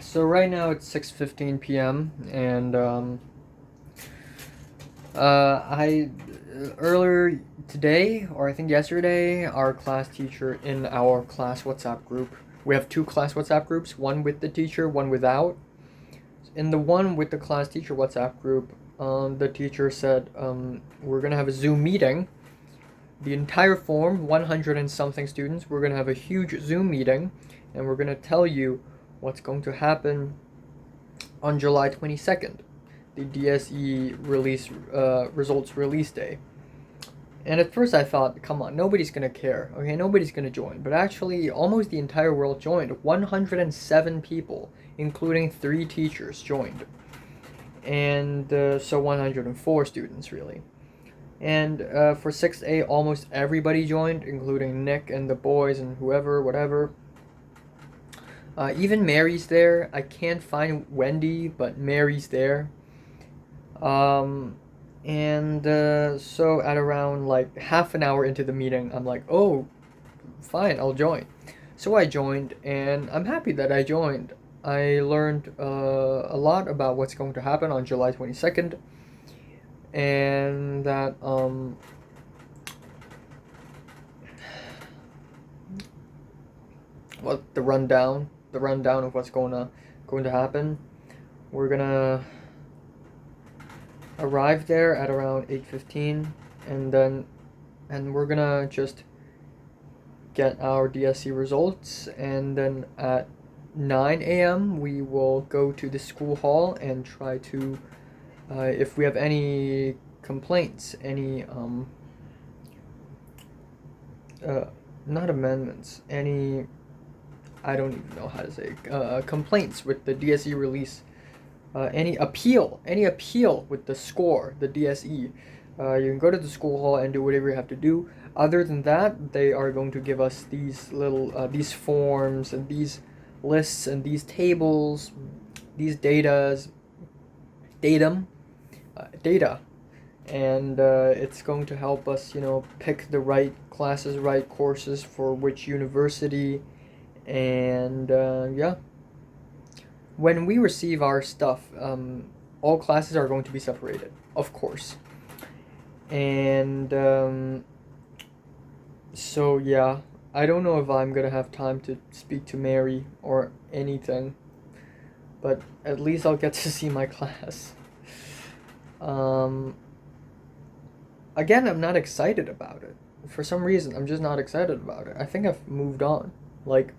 So right now it's 6:15 p.m. and I earlier today, or I think yesterday, our class teacher in our class WhatsApp group. We have two class WhatsApp groups, one with the teacher, one without. In the one with the class teacher WhatsApp group, the teacher said, we're gonna have a Zoom meeting. The entire form, 100 and something students, we're gonna have a huge Zoom meeting, and we're gonna tell you what's going to happen on July 22nd, the DSE release results release day. And at first I thought, come on, nobody's gonna care. Okay, nobody's gonna join. But actually, almost the entire world joined. 107 people, including 3 teachers, joined. And so 104 students, really. And for 6A, almost everybody joined, including Nick and the boys and whoever, whatever. Even Mary's there. I can't find Wendy, but Mary's there. Um, and so at around like half an hour into the meeting, I'm like, oh, fine, I'll join. So I joined, and I'm happy that I joined. I learned a lot about what's going to happen on July 22nd, and that what the rundown of what's going to happen. We're gonna arrive there at around 8:15, and we're gonna just get our DSC results, and then at 9 a.m. we will go to the school hall and try to, if we have any complaints, any uh, not amendments, any, I don't even know how to say, complaints with the DSE release, any appeal with the score, the DSE. You can go to the school hall and do whatever you have to do. Other than that, they are going to give us these little these forms and these lists and these tables, these datum, data, and it's going to help us, pick the right classes, right courses for which university, and yeah. When we receive our stuff, all classes are going to be separated, of course. And so, yeah, I don't know if I'm gonna have time to speak to Mary or anything, but at least I'll get to see my class. Um, Again, I'm not excited about it. For some reason, I'm just not excited about it. I think I've moved on. Like,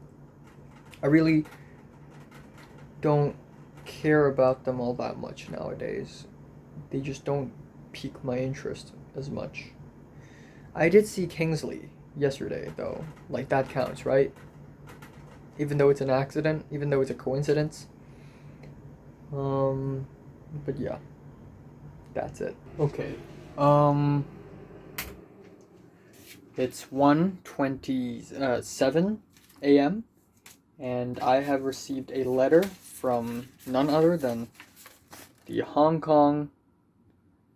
I really don't care about them all that much nowadays. They just don't pique my interest as much. I did see Kingsley yesterday, though. Like, that counts, right? Even though it's an accident, even though it's a coincidence. Um, but yeah, that's it. Okay. Um, it's 1:27 a.m. and I have received a letter from none other than the Hong Kong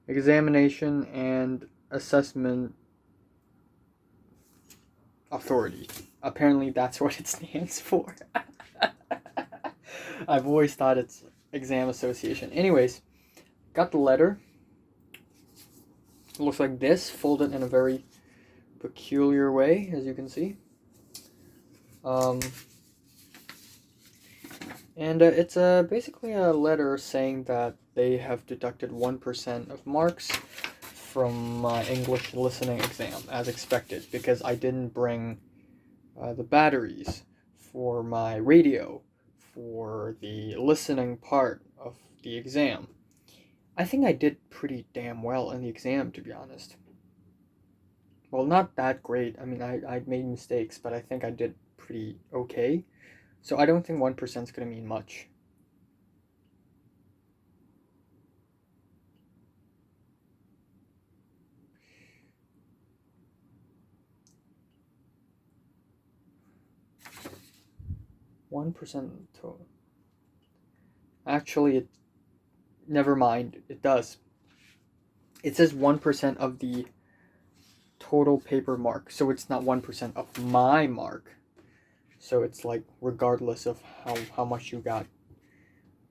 Examination and Assessment Authority. Apparently, that's what it stands for. I've always thought it's Exam Association. Anyways, got the letter. It looks like this, folded in a very peculiar way, as you can see. Um, and it's basically a letter saying that they have deducted 1% of marks from my English listening exam, as expected, because I didn't bring the batteries for my radio for the listening part of the exam. I think I did pretty damn well in the exam, to be honest. Well, not that great. I mean, I made mistakes, but I think I did pretty okay. So I don't think 1% is going to mean much. One percent total. Actually, never mind. It does. It says 1% of the total paper mark, so it's not 1% of my mark. So it's like regardless of how much you got,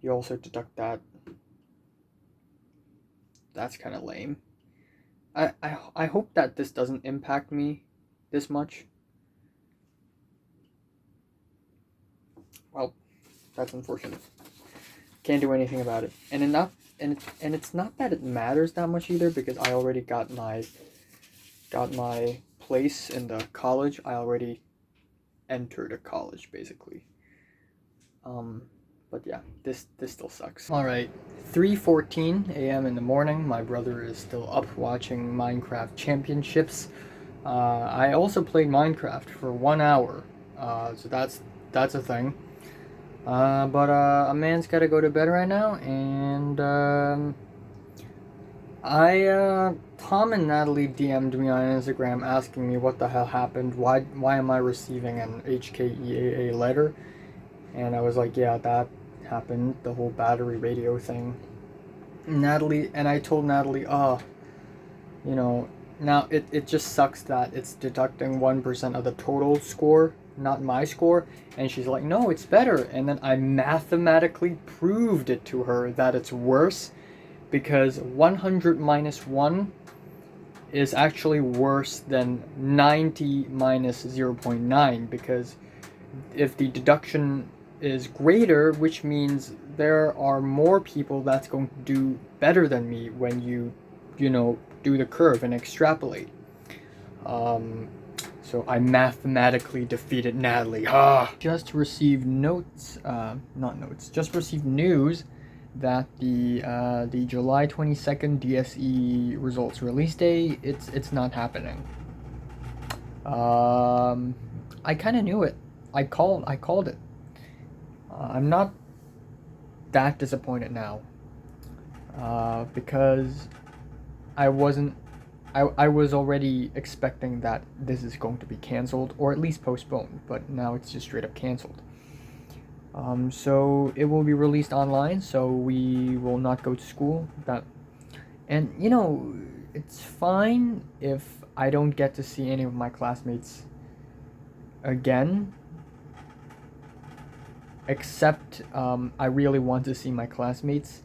you also deduct that. That's kind of lame. I hope that this doesn't impact me this much. Well, that's unfortunate. Can't do anything about it. And it's not that it matters that much either, because I already got my place in the college. I already entered a college basically. But yeah, this still sucks. All right, 3:14 a.m. in the morning. My brother is still up watching Minecraft Championships. I also played Minecraft for 1 hour, so that's a thing. But a man's gotta go to bed right now, and Tom and Natalie DM'd me on Instagram asking me what the hell happened. Why am I receiving an HKEAA letter? And I was like, yeah, that happened, the whole battery radio thing. I told Natalie, you know, now it just sucks that it's deducting 1% of the total score, not my score. And she's like, no, it's better. And then I mathematically proved it to her that it's worse, because 100 minus 1 is actually worse than 90 minus 0.9, because if the deduction is greater, which means there are more people that's going to do better than me when you do the curve and extrapolate. So I mathematically defeated Natalie. Just received just received news that the July 22nd DSE results release day, it's not happening. I kind of knew it. I called it. I'm not that disappointed now, because I was already expecting that this is going to be canceled, or at least postponed, but now it's just straight up canceled. So it will be released online, so we will not go to school. And it's fine if I don't get to see any of my classmates again, except I really want to see my classmates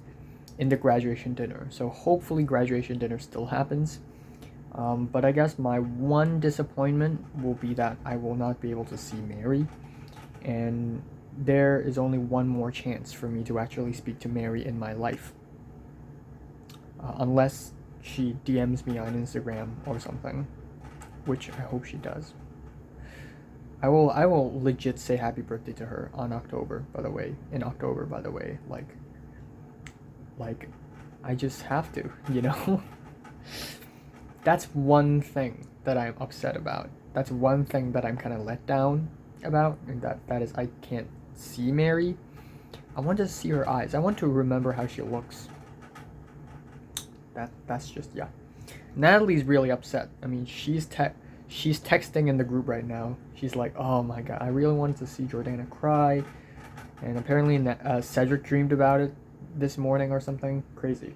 in the graduation dinner. So hopefully graduation dinner still happens. But I guess my one disappointment will be that I will not be able to see Mary, and there is only one more chance for me to actually speak to Mary in my life, unless she DMs me on Instagram or something, which I hope she does. I will legit say happy birthday to her in October, by the way. Like I just have to, That's one thing that I'm upset about. That's one thing that I'm kind of let down about, and that is I can't see Mary. I want to see her eyes. I want to remember how she looks. That's just, yeah. Natalie's really upset. I mean, she's texting in the group right now. She's like, oh my god, I really wanted to see Jordana cry. And apparently Cedric dreamed about it this morning or something crazy.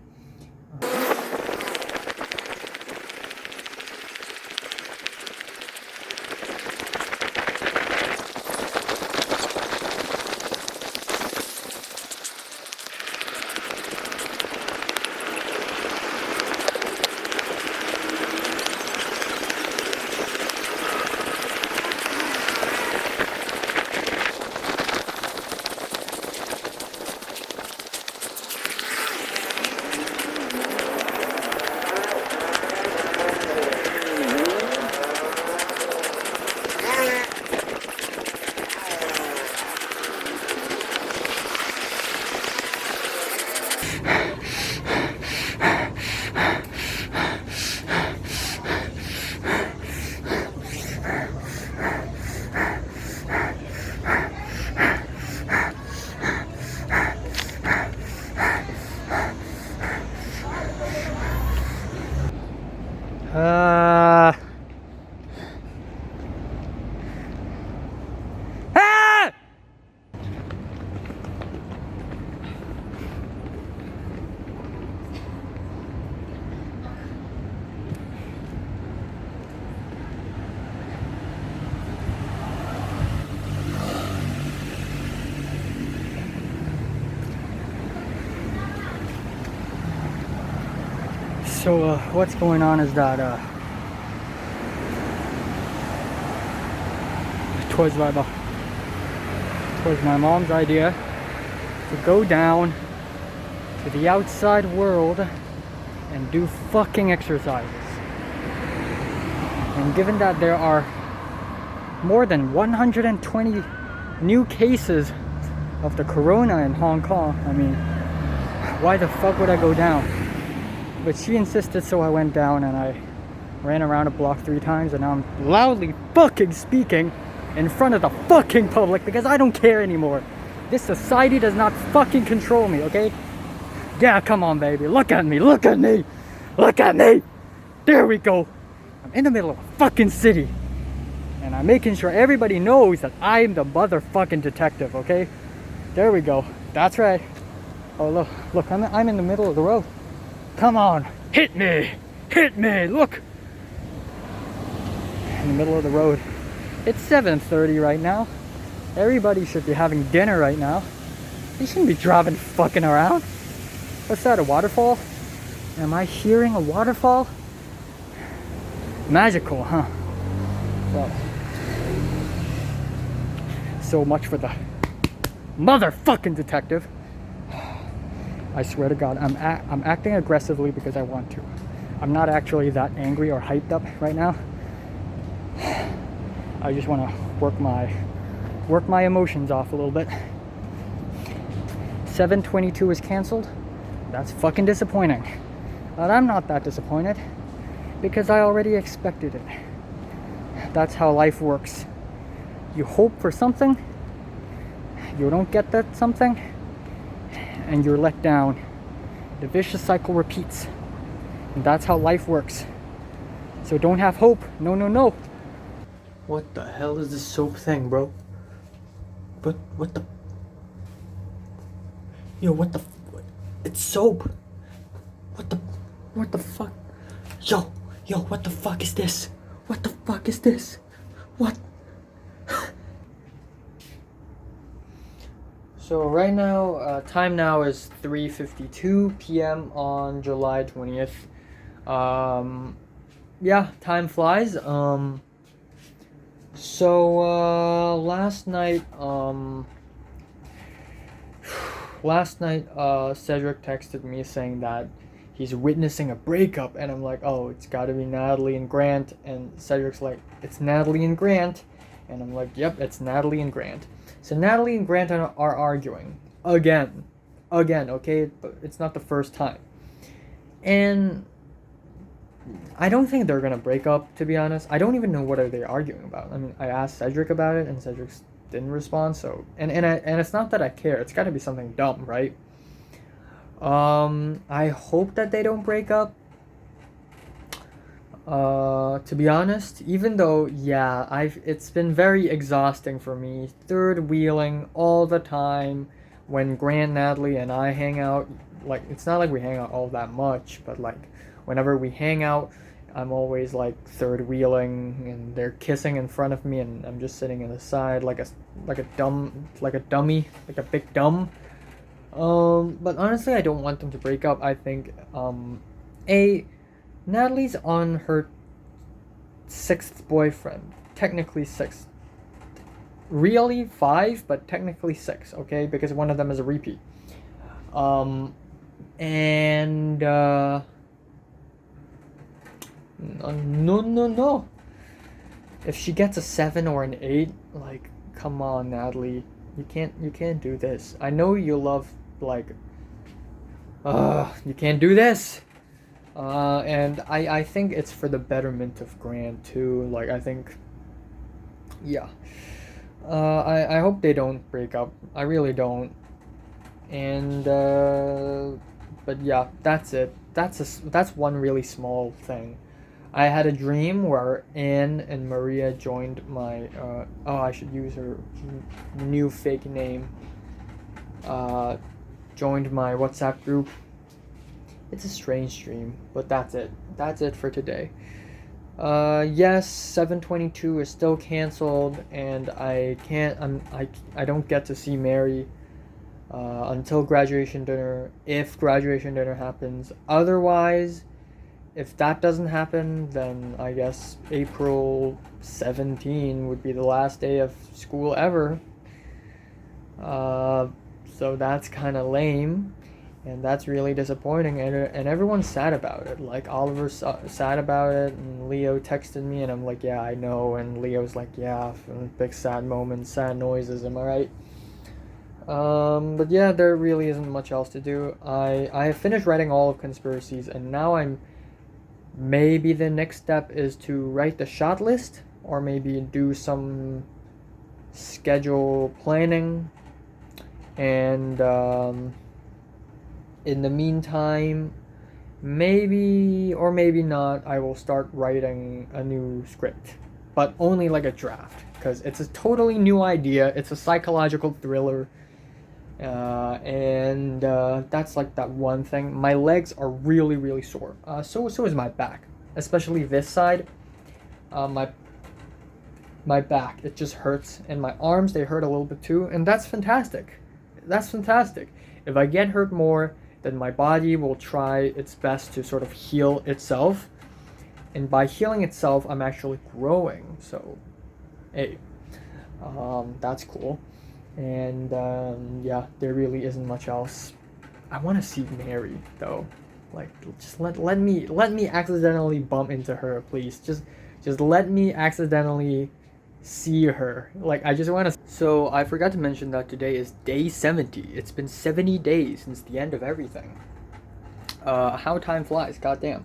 So what's going on is that it was my mom's idea to go down to the outside world and do fucking exercises. And given that there are more than 120 new cases of the corona in Hong Kong, I mean, why the fuck would I go down? But she insisted, so I went down and I ran around a block 3 times, and now I'm loudly fucking speaking in front of the fucking public because I don't care anymore. This society does not fucking control me, okay? Yeah, come on, baby. Look at me. Look at me. Look at me. There we go. I'm in the middle of a fucking city. And I'm making sure everybody knows that I'm the motherfucking detective, okay? There we go. That's right. Oh, look, I'm in the middle of the road. Come on. Hit me. Hit me. Look. In the middle of the road. It's 7:30 right now. Everybody should be having dinner right now. You shouldn't be driving fucking around. What's that, a waterfall? Am I hearing a waterfall? Magical, huh? Well, so much for the motherfucking detective. I swear to God, I'm acting aggressively because I want to. I'm not actually that angry or hyped up right now. I just want to work my emotions off a little bit. 7:22 is canceled. That's fucking disappointing. But I'm not that disappointed because I already expected it. That's how life works. You hope for something, you don't get that something, and you're let down. The vicious cycle repeats. And that's how life works. So don't have hope. No, no, no. What the hell is this soap thing, bro? But what the... Yo, what the... It's soap. What the fuck? Yo, what the fuck is this? What the fuck is this? What? So right now, time now is 3:52 p.m. on July 20th. Yeah, time flies. So last night, Cedric texted me saying that he's witnessing a breakup, and I'm like, oh, it's gotta be Natalie and Grant, and Cedric's like, it's Natalie and Grant, and I'm like, yep, it's Natalie and Grant. So Natalie and Grant are arguing again, okay, but it's not the first time, and I don't think they're gonna break up, to be honest. I don't even know what are they arguing about. I mean, I asked Cedric about it, and Cedric didn't respond. So, and it's not that I care. It's got to be something dumb, right? I hope that they don't break up. To be honest, even though, yeah, it's been very exhausting for me, third wheeling all the time. When Grant, Natalie, and I hang out, like, it's not like we hang out all that much, but like, whenever we hang out, I'm always like third wheeling, and they're kissing in front of me, and I'm just sitting in the side like a dummy, like a big dumb. But honestly, I don't want them to break up. I think Natalie's on her 6th boyfriend, technically 6th. Really 5, but technically 6, okay? Because one of them is a repeat. No. If she gets a 7 or an 8, like, come on, Natalie. You can't do this. I know you love, like, you can't do this. And I think it's for the betterment of Grant too. Like, I think, yeah. I hope they don't break up. I really don't. And but yeah, that's it. That's one really small thing. I had a dream where Anne and Maria joined my I should use her new fake name. Joined my WhatsApp group. It's a strange dream, but that's it. That's it for today. Yes, 7:22 is still canceled, and I don't get to see Mary until graduation dinner, if graduation dinner happens. Otherwise, if that doesn't happen, then I guess April 17 would be the last day of school ever. So that's kind of lame, and that's really disappointing, and everyone's sad about it. Like, Oliver's sad about it, and Leo texted me, and I'm like, yeah, I know, and Leo's like, yeah, big sad moments, sad noises, am I right? But yeah, there really isn't much else to do. I have finished writing all of Conspiracies, and now maybe the next step is to write the shot list, or maybe do some schedule planning, and in the meantime, maybe or maybe not, I will start writing a new script, but only like a draft, because it's a totally new idea. It's a psychological thriller, and that's like that one thing. My legs are really, really sore. So is my back, especially this side. My back, it just hurts, and my arms, they hurt a little bit too, and that's fantastic. That's fantastic. If I get hurt more, then my body will try its best to sort of heal itself, and by healing itself, I'm actually growing. So, hey, that's cool. And yeah, there really isn't much else. I want to see Mary though. Like, just let me accidentally bump into her, please. Just let me accidentally see her. Like, I just want to. So I forgot to mention that today is day 70. It's been 70 days since the end of everything. How time flies, goddamn.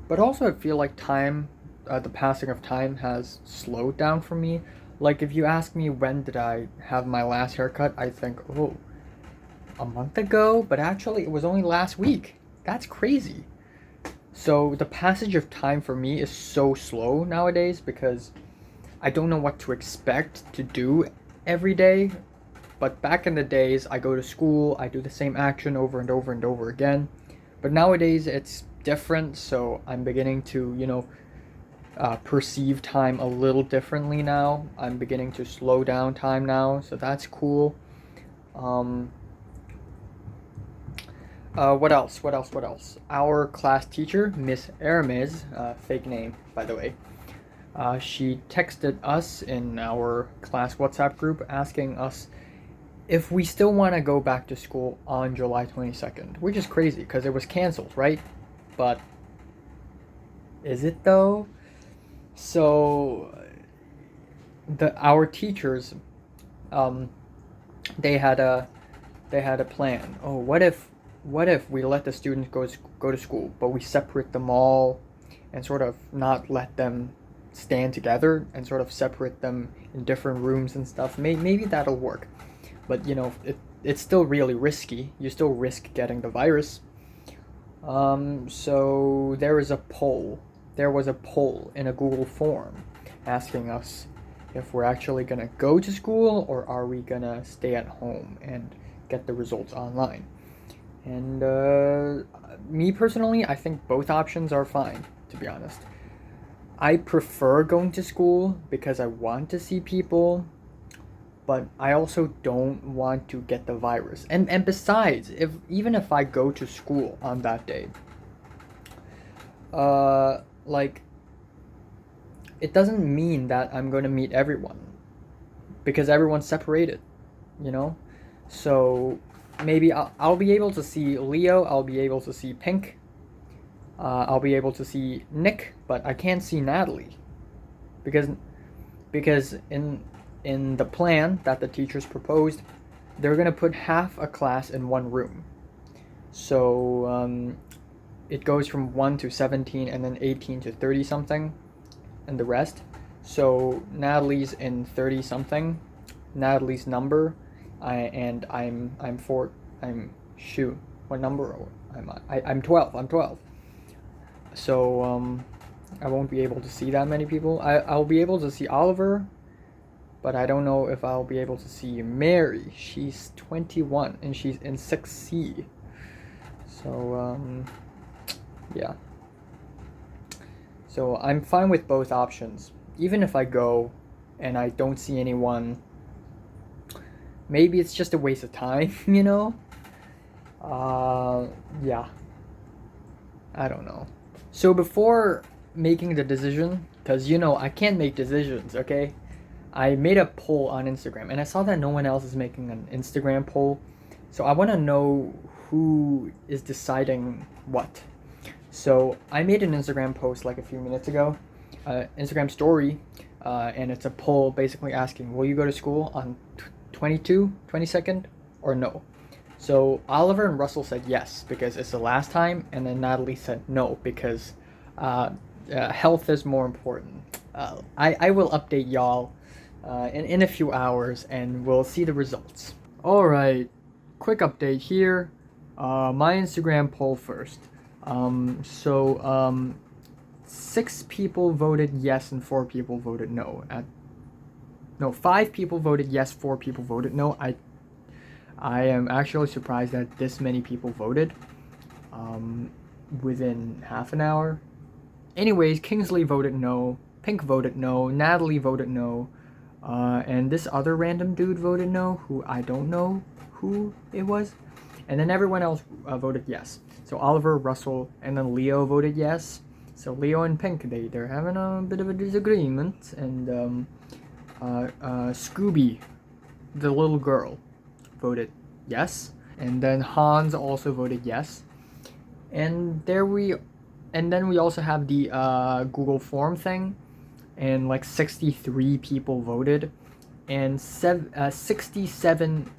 But also, I feel like time, the passing of time has slowed down for me. Like, if you ask me when did I have my last haircut, I think, oh, a month ago? But actually, it was only last week. That's crazy. So the passage of time for me is so slow nowadays, because I don't know what to expect to do every day. But back in the days, I go to school, I do the same action over and over and over again. But nowadays, it's different, so I'm beginning to, perceive time a little differently now. I'm beginning to slow down time now, so that's cool. What else? Our class teacher, Miss Hermes, fake name, by the way, she texted us in our class WhatsApp group asking us if we still want to go back to school on July 22nd, which is crazy because it was canceled, right? But is it though? So our teachers, they had a plan. Oh, what if we let the students go to school, but we separate them all and sort of not let them stand together and sort of separate them in different rooms and stuff. Maybe that'll work. But it's still really risky. You still risk getting the virus. So there was a poll in a Google form asking us if we're actually gonna go to school or are we gonna stay at home and get the results online. And me personally, I think both options are fine, to be honest. I prefer going to school because I want to see people, but I also don't want to get the virus. And besides, even if I go to school on that day, like, it doesn't mean that I'm going to meet everyone because everyone's separated, So maybe I'll be able to see Leo, I'll be able to see Pink, I'll be able to see Nick, but I can't see Natalie because in the plan that the teachers proposed, they're gonna put half a class in one room. So it goes from 1 to 17 and then 18 to 30 something and the rest. So Natalie's in 30 something, Natalie's number, what number am I? I'm 12. I'm 12. So I won't be able to see that many people. I'll be able to see Oliver, but I don't know if I'll be able to see Mary. She's 21 and she's in 6C. So yeah. So I'm fine with both options. Even if I go and I don't see anyone, maybe it's just a waste of time, Yeah. I don't know. So before making the decision, because I can't make decisions, okay? I made a poll on Instagram and I saw that no one else is making an Instagram poll. So I want to know who is deciding what. So I made an Instagram post like a few minutes ago, Instagram story, and it's a poll basically asking, will you go to school on 22nd or no? So Oliver and Russell said yes because it's the last time, and then Natalie said no because health is more important. I will update y'all in a few hours, and we'll see the results. All right, quick update here. My Instagram poll first. 6 people voted yes and 4 people voted no. 5 people voted yes, 4 people voted no. I am actually surprised that this many people voted within half an hour. Anyways, Kingsley voted no, Pink voted no, Natalie voted no, and this other random dude voted no, who I don't know who it was. And then everyone else voted yes. So Oliver, Russell, and then Leo voted yes. So Leo and Pink, they're having a bit of a disagreement. And Scooby, the little girl, voted yes. And then Hans also voted yes. And then we also have the Google form thing, and like 63 people voted, and 67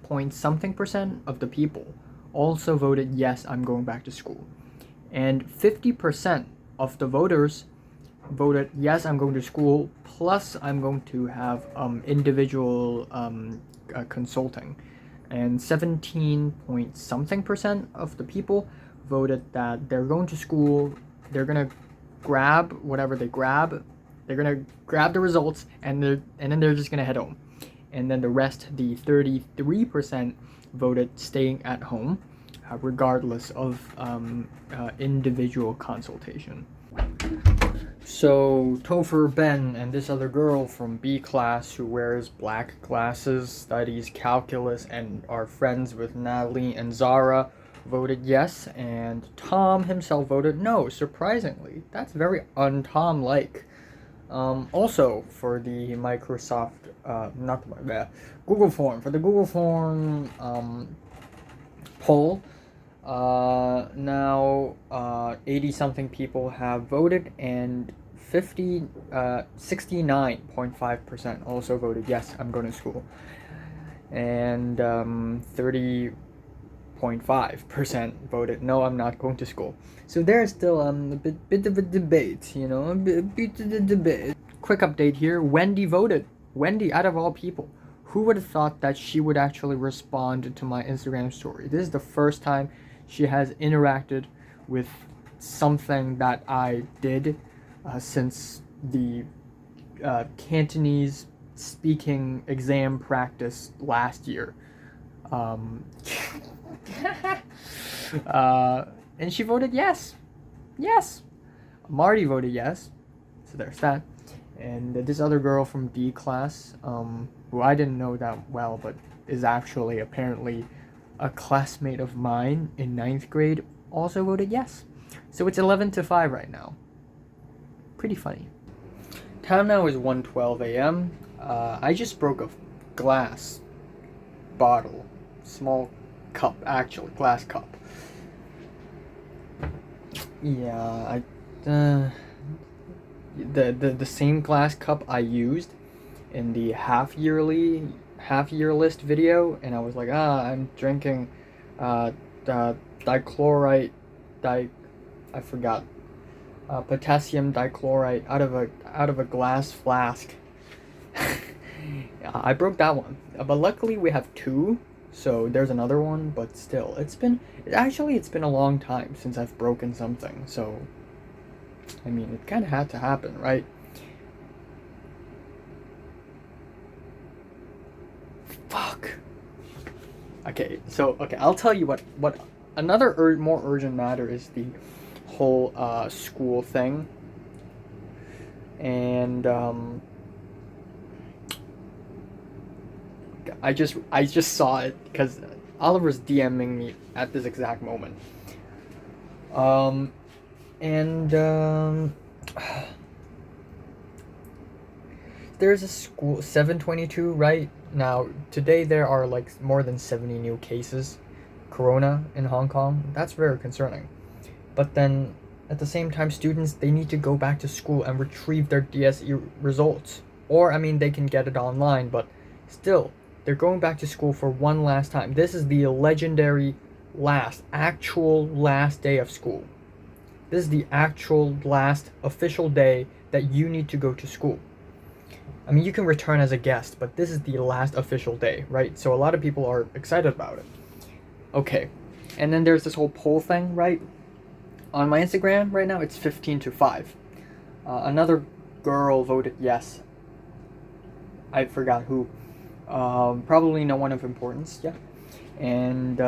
point something percent of the people also voted yes, I'm going back to school. And 50% of the voters voted yes, I'm going to school, plus I'm going to have individual consulting. And 17 point something percent of the people voted that they're going to school, they're gonna grab whatever they grab, they're gonna grab the results, and then they're just gonna head home. And then the rest, the 33%, voted staying at home, regardless of individual consultation. So Topher, Ben, and this other girl from B class who wears black glasses, studies calculus, and are friends with Natalie and Zara voted yes, and Tom himself voted no, surprisingly. That's very un-Tom-like. Also, for the Microsoft, Google form, for the Google form poll, now 80-something people have voted, and 69.5% also voted yes, I'm going to school. And 30.5% voted no, I'm not going to school. So there's still a bit of a debate, a bit of a debate. Quick update here, Wendy voted. Wendy, out of all people, who would have thought that she would actually respond to my Instagram story? This is the first time she has interacted with something that I did since the Cantonese speaking exam practice last year. And she voted yes. Yes. Marty voted yes. So there's that. And this other girl from D class, who I didn't know that well, but is actually apparently a classmate of mine in 9th grade, also voted yes. So it's 11-5 right now. Pretty funny. Time now is 1:12 a.m. I just broke a glass bottle. Small cup, actually. Glass cup. Yeah, the same glass cup I used in the half year list video, and I was like, I'm drinking dichloride, I forgot, potassium dichloride out of a glass flask. I broke that one, but luckily we have 2, so there's another one. But still, it's been a long time since I've broken something, so I mean, it kind of had to happen, right? Fuck. Okay, I'll tell you what another more urgent matter is the whole school thing. And I just saw it because Oliver's DMing me at this exact moment. And there's a school 722 right now. Today there are like more than 70 new cases, corona in Hong Kong. That's very concerning. But then at the same time, students, they need to go back to school and retrieve their DSE results. Or I mean, they can get it online, but still, they're going back to school for one last time. This is the legendary actual last day of school. This is the actual last official day that you need to go to school. I mean, you can return as a guest, but this is the last official day, right? So a lot of people are excited about it. Okay, and then there's this whole poll thing, right? On my Instagram right now, it's 15-5. Another girl voted yes. I forgot who. Probably no one of importance, yeah. And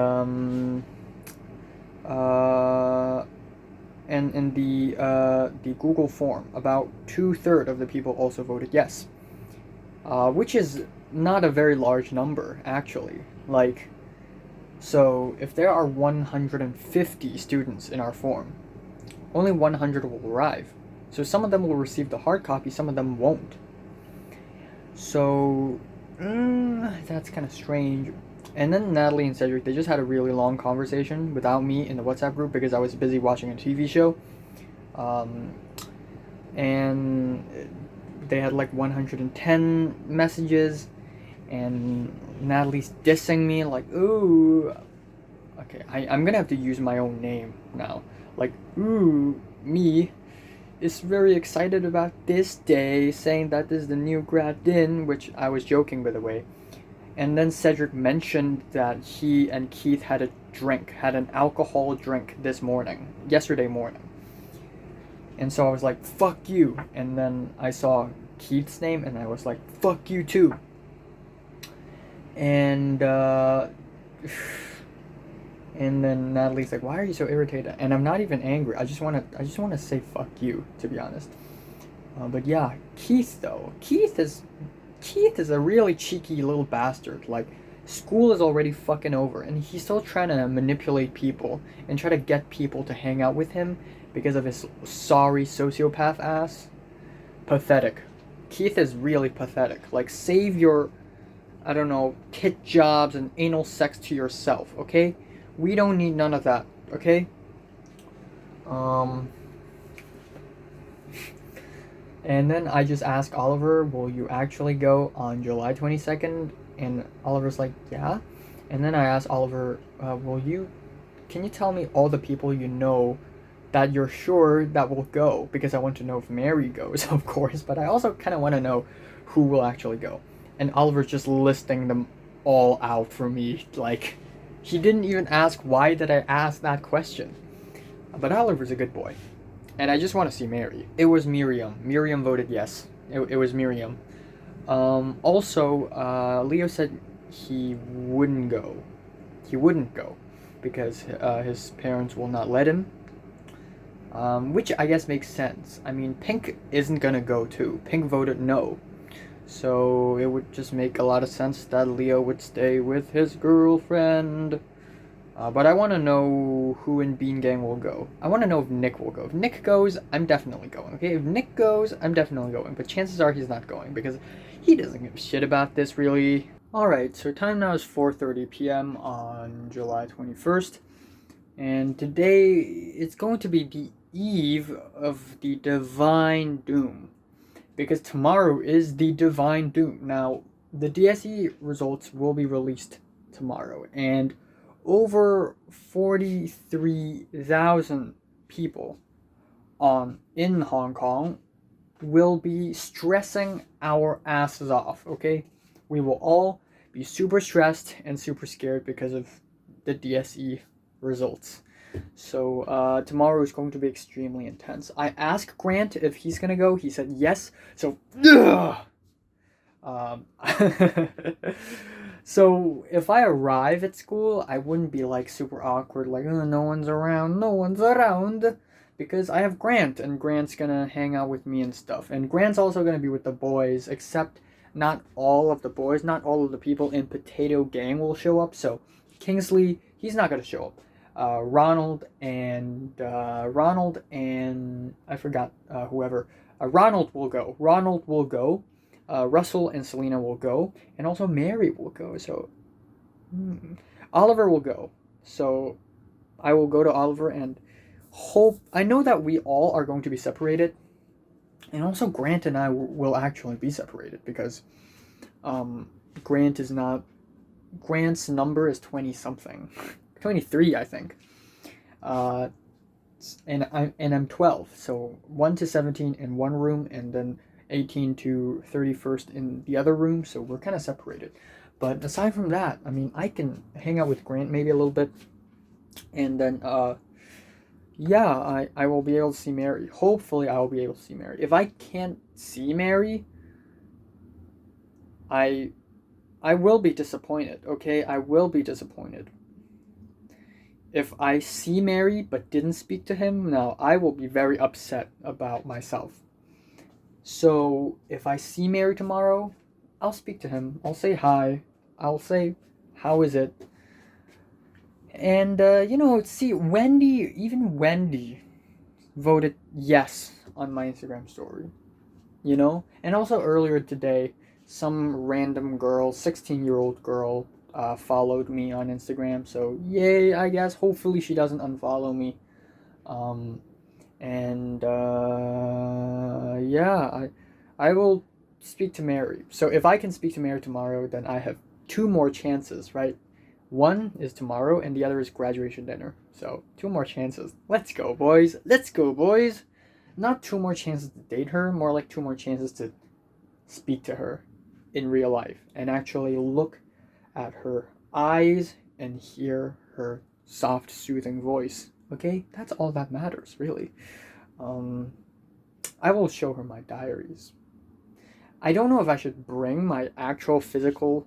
and in the Google form, about 2/3 of the people also voted yes, which is not a very large number actually. Like, so if there are 150 students in our form, only 100 will arrive. So some of them will receive the hard copy, some of them won't. So that's kind of strange. And then Natalie and Cedric, they just had a really long conversation without me in the WhatsApp group because I was busy watching a TV show. And they had like 110 messages, and Natalie's dissing me like, ooh, okay, I'm gonna have to use my own name now. Like, ooh, me is very excited about this day, saying that this is the new grad din, which I was joking, by the way. And then Cedric mentioned that he and Keith had an alcohol drink yesterday morning. And so I was like, fuck you. And then I saw Keith's name and I was like, fuck you too. And and then Natalie's like, why are you so irritated? And I'm not even angry. I just wanna say fuck you, to be honest. But yeah, Keith though. Keith is a really cheeky little bastard. Like, school is already fucking over, and he's still trying to manipulate people and try to get people to hang out with him because of his sorry sociopath ass. Pathetic. Keith is really pathetic. Like, save your, I don't know, tit jobs and anal sex to yourself, okay? We don't need none of that, okay? And then I just asked Oliver, will you actually go on July 22nd? And Oliver's like, yeah. And then I asked Oliver, can you tell me all the people you know that you're sure that will go? Because I want to know if Mary goes, of course, but I also kind of want to know who will actually go. And Oliver's just listing them all out for me. Like, he didn't even ask why did I ask that question. But Oliver's a good boy. And I just want to see Mary. It was Miriam. Miriam voted yes. It was Miriam. Also, Leo said he wouldn't go. He wouldn't go because his parents will not let him. Which I guess makes sense. I mean, Pink isn't gonna go too. Pink voted no. So it would just make a lot of sense that Leo would stay with his girlfriend. But I want to know who in Bean Gang will go. I want to know if Nick will go. If Nick goes, I'm definitely going, okay? If Nick goes, I'm definitely going. But chances are he's not going because he doesn't give a shit about this, really. Alright, so time now is 4:30 p.m. on July 21st. And today, it's going to be the eve of the Divine Doom. Because tomorrow is the Divine Doom. Now, the DSE results will be released tomorrow. And over 43,000 people in Hong Kong will be stressing our asses off, okay? We will all be super stressed and super scared because of the DSE results. So tomorrow is going to be extremely intense. I asked Grant if he's gonna go. He said yes. So so if I arrive at school, I wouldn't be like super awkward, like, oh, no one's around, because I have Grant, and Grant's gonna hang out with me and stuff. And Grant's also gonna be with the boys, except not all of the boys, not all of the people in Potato Gang will show up. So Kingsley, he's not gonna show up. Ronald and I forgot whoever. Ronald will go. Ronald will go. Russell and Selena will go, and also Mary will go. So Oliver will go. So I will go to Oliver and hope. I know that we all are going to be separated, and also Grant and I will actually be separated because Grant is not. Grant's number is 20 something, 23 I think. And I'm 12, so 1 to 17 in one room, and then 18 to 31st in the other room. So we're kind of separated. But aside from that, I mean, I can hang out with Grant maybe a little bit, and then yeah, I will be able to see Mary. Hopefully, I will be able to see Mary. If I can't see Mary, I will be disappointed. Okay, I will be disappointed. If I see Mary but didn't speak to him, now I will be very upset about myself. So if I see Mary tomorrow, I'll speak to him. I'll say hi. I'll say, how is it? And, see, even Wendy voted yes on my Instagram story. And also earlier today, some random girl, 16-year-old girl, followed me on Instagram. So, yay, I guess. Hopefully she doesn't unfollow me. Yeah, I will speak to Mary. So if I can speak to Mary tomorrow, then I have 2 more chances, right? One is tomorrow, and the other is graduation dinner. So 2 more chances. Let's go, boys. Let's go, boys. Not 2 more chances to date her, more like 2 more chances to speak to her in real life and actually look at her eyes and hear her soft, soothing voice. Okay? That's all that matters, really. I will show her my diaries. I don't know if I should bring my actual physical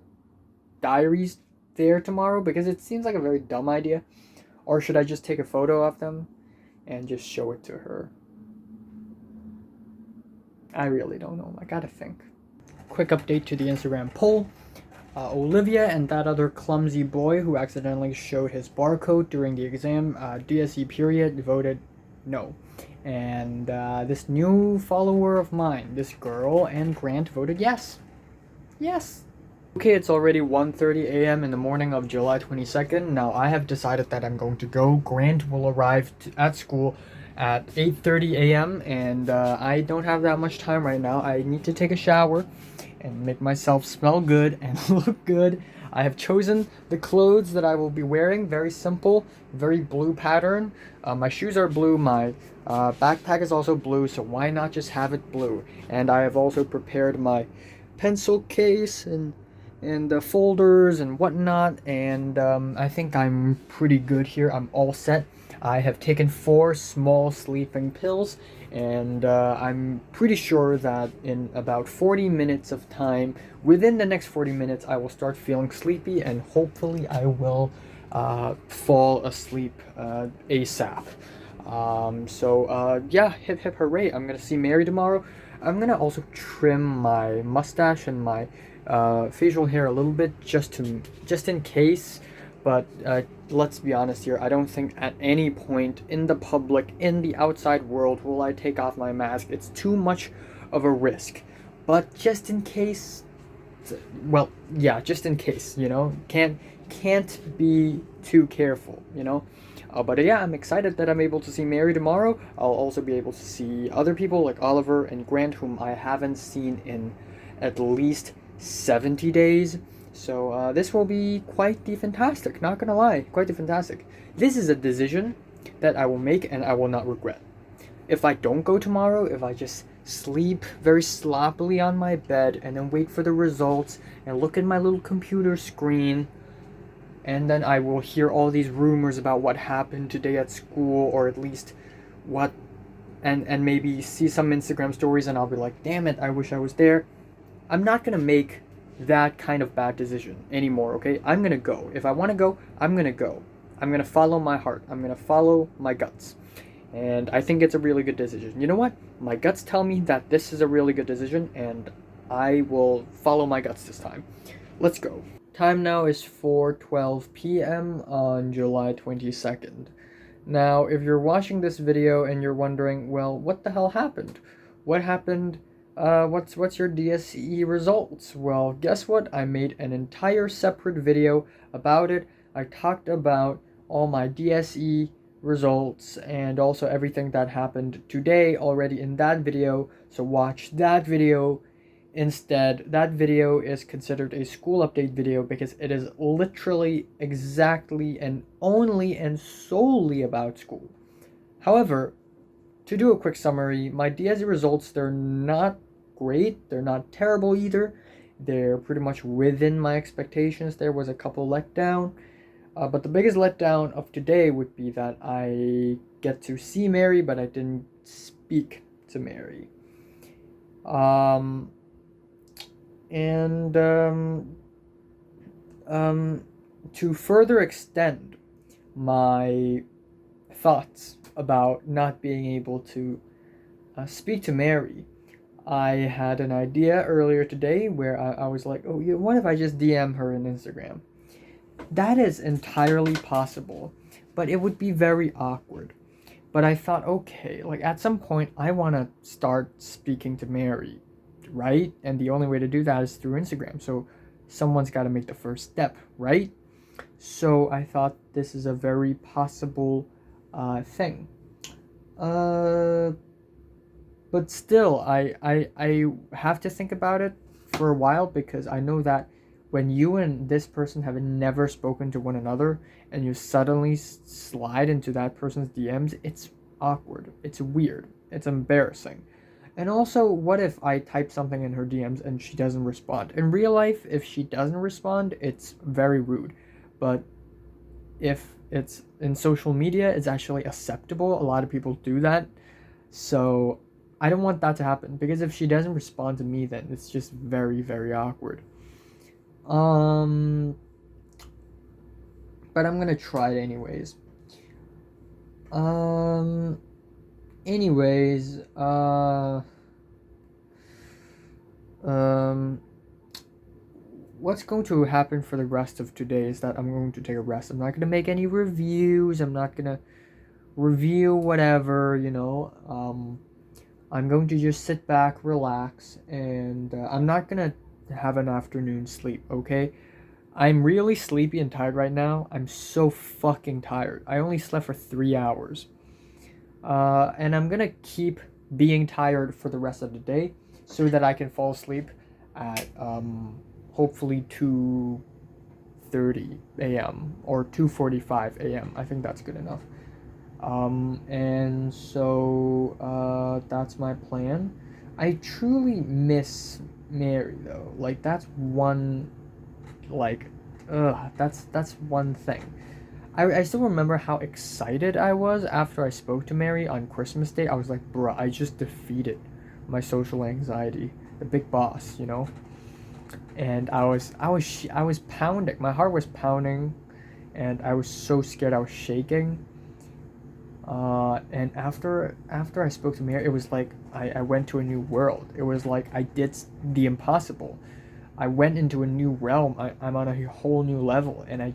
diaries there tomorrow because it seems like a very dumb idea. Or should I just take a photo of them and just show it to her? I really don't know. I gotta think. Quick update to the Instagram poll. Olivia and that other clumsy boy who accidentally showed his barcode during the exam, DSE period, voted no. And this new follower of mine, this girl and Grant, voted yes. Yes. Okay, it's already 1:30 a.m. in the morning of July 22nd. Now I have decided that I'm going to go. Grant will arrive at school at 8:30 a.m. and I don't have that much time right now. I need to take a shower and make myself smell good and look good. I have chosen the clothes that I will be wearing. Very simple, very blue pattern. My shoes are blue. My backpack is also blue, so why not just have it blue? And I have also prepared my pencil case and folders and whatnot, and I think I'm pretty good here. I'm all set. I have taken 4 small sleeping pills, and I'm pretty sure that in about 40 minutes of time, within the next 40 minutes, I will start feeling sleepy, and hopefully I will fall asleep ASAP. Yeah, hip hip hooray. I'm gonna see Mary tomorrow. I'm gonna also trim my mustache and my facial hair a little bit just in case. But let's be honest here, I don't think at any point in the public, in the outside world, will I take off my mask. It's too much of a risk. But just in case, well, yeah, just in case, can't be too careful, But yeah, I'm excited that I'm able to see Mary tomorrow. I'll also be able to see other people like Oliver and Grant, whom I haven't seen in at least 70 days. So this will be quite the fantastic, not gonna lie, quite the fantastic. This is a decision that I will make and I will not regret. If I don't go tomorrow, if I just sleep very sloppily on my bed and then wait for the results and look at my little computer screen, and then I will hear all these rumors about what happened today at school, or at least what, and maybe see some Instagram stories and I'll be like, damn it, I wish I was there. I'm not gonna make that kind of bad decision anymore, okay? I'm gonna go. If I wanna go, I'm gonna go. I'm gonna follow my heart. I'm gonna follow my guts. And I think it's a really good decision. You know what? My guts tell me that this is a really good decision, and I will follow my guts this time. Let's go. Time now is 4:12 p.m. on July 22nd. Now, if you're watching this video and you're wondering, well, what the hell happened? What happened? What's your DSE results? Well, guess what? I made an entire separate video about it. I talked about all my DSE results and also everything that happened today already in that video. So watch that video instead. That video is considered a school update video because it is literally exactly and only and solely about school. However, to do a quick summary, my DSE results, they're not great, they're not terrible either. They're pretty much within my expectations. There was a couple letdown, but the biggest letdown of today would be that I get to see Mary, but I didn't speak to Mary. To further extend my thoughts about not being able to speak to Mary, I had an idea earlier today where I was like, oh, what if I just DM her on Instagram? That is entirely possible, but it would be very awkward. But I thought, okay, like at some point I want to start speaking to Mary, right? And the only way to do that is through Instagram. So someone's got to make the first step, right? So I thought this is a very possible thing. But still, I have to think about it for a while, because I know that when you and this person have never spoken to one another and you suddenly slide into that person's DMs, it's awkward, it's weird, it's embarrassing. And also, what if I type something in her DMs and she doesn't respond? In real life, if she doesn't respond, it's very rude. But if it's in social media, it's actually acceptable. A lot of people do that. So I don't want that to happen, because if she doesn't respond to me, then it's just very, very awkward. But I'm gonna try it anyways. Anyways, what's going to happen for the rest of today is that I'm going to take a rest. I'm not gonna make any reviews. I'm not gonna review whatever, I'm going to just sit back, relax, and I'm not gonna have an afternoon sleep, okay? I'm really sleepy and tired right now. I'm so fucking tired. I only slept for 3 hours. And I'm gonna keep being tired for the rest of the day so that I can fall asleep at hopefully 2:30 a.m. or 2:45 a.m. I think that's good enough. And so that's my plan. I truly miss Mary though. Like that's one, that's one thing. I still remember how excited I was after I spoke to Mary on Christmas Day. I was like, bruh, I just defeated my social anxiety, the big boss, And I was pounding. My heart was pounding, and I was so scared. I was shaking. And after I spoke to Mary, it was like I went to a new world. It was like I did the impossible. I went into a new realm. I'm on a whole new level, and I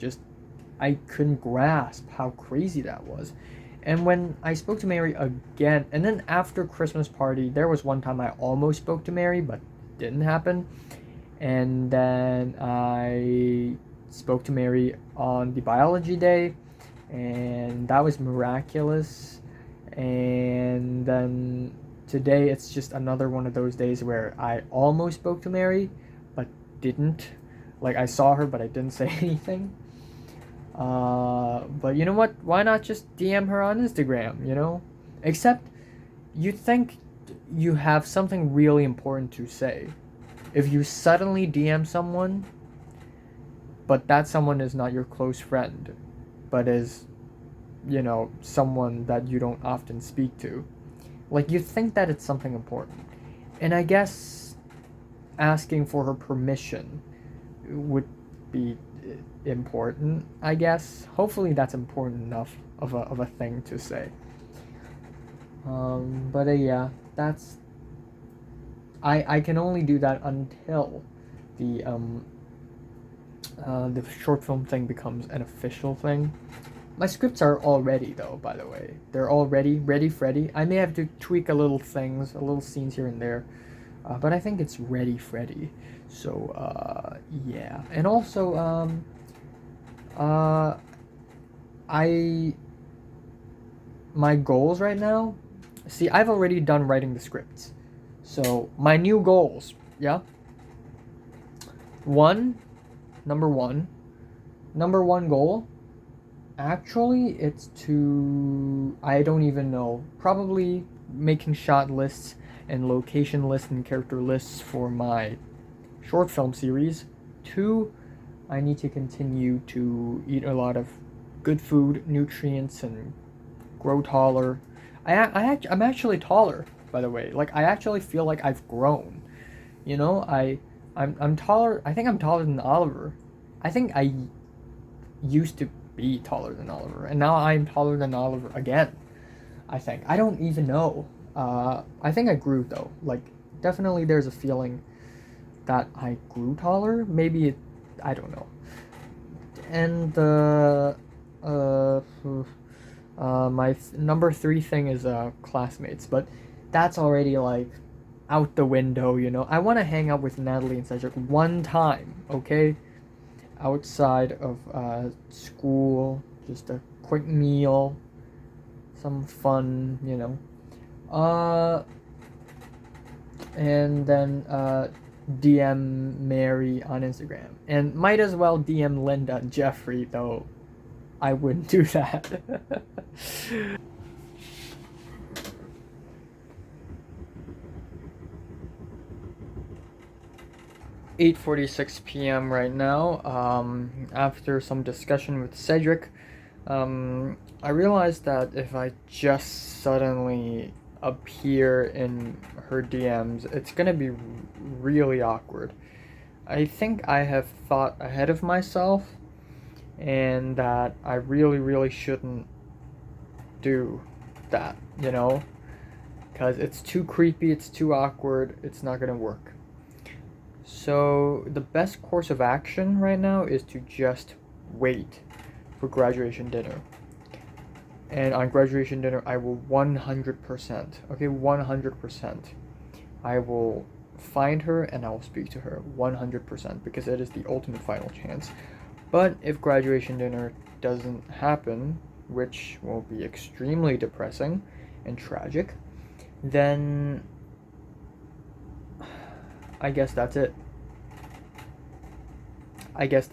couldn't grasp how crazy that was. And when I spoke to Mary again, and then after Christmas party, there was one time I almost spoke to Mary, but didn't happen. And then I spoke to Mary on the biology day, and that was miraculous. And then today it's just another one of those days where I almost spoke to Mary, but didn't. Like I saw her, but I didn't say anything. But you know what? Why not just DM her on Instagram, Except you'd think you have something really important to say. If you suddenly DM someone, but that someone is not your close friend, but is, someone that you don't often speak to, like you think that it's something important. And I guess asking for her permission would be important, I guess. Hopefully that's important enough of a thing to say. But yeah, that's I can only do that until the the short film thing becomes an official thing. My scripts are all ready though, by the way. They're all ready Freddy. I may have to tweak a little things, a little scenes here and there, but I think it's ready Freddy. So yeah, and also I my goals right now. See, I've already done writing the scripts, so my new goals, yeah. Number one goal. Actually, it's to, I don't even know, probably making shot lists and location lists and character lists for my short film series. 2, I need to continue to eat a lot of good food, nutrients, and grow taller. I'm actually taller, by the way. Like, I actually feel like I've grown. You know, I'm taller. I think I'm taller than Oliver. I think I used to be taller than Oliver, and now I'm taller than Oliver again. I think. I don't even know. I think I grew though. Like, definitely there's a feeling that I grew taller. Maybe I don't know. And my number 3 thing is classmates, but that's already like out the window, you know. I want to hang out with Natalie and Cedric one time, okay? Outside of school, just a quick meal, some fun, you know. And then DM Mary on Instagram, and might as well DM Linda and Jeffrey, though I wouldn't do that. 8:46 p.m. right now. After some discussion with Cedric, I realized that if I just suddenly appear in her DMs, it's gonna be really awkward. I think I have thought ahead of myself, and that I really shouldn't do that, you know? Because it's too creepy, it's too awkward, it's not gonna work. So the best course of action right now is to just wait for graduation dinner. And on graduation dinner, I will 100%, okay, 100%, I will find her and I will speak to her 100%, because it is the ultimate final chance. But if graduation dinner doesn't happen, which will be extremely depressing and tragic, then I guess that's it. I guess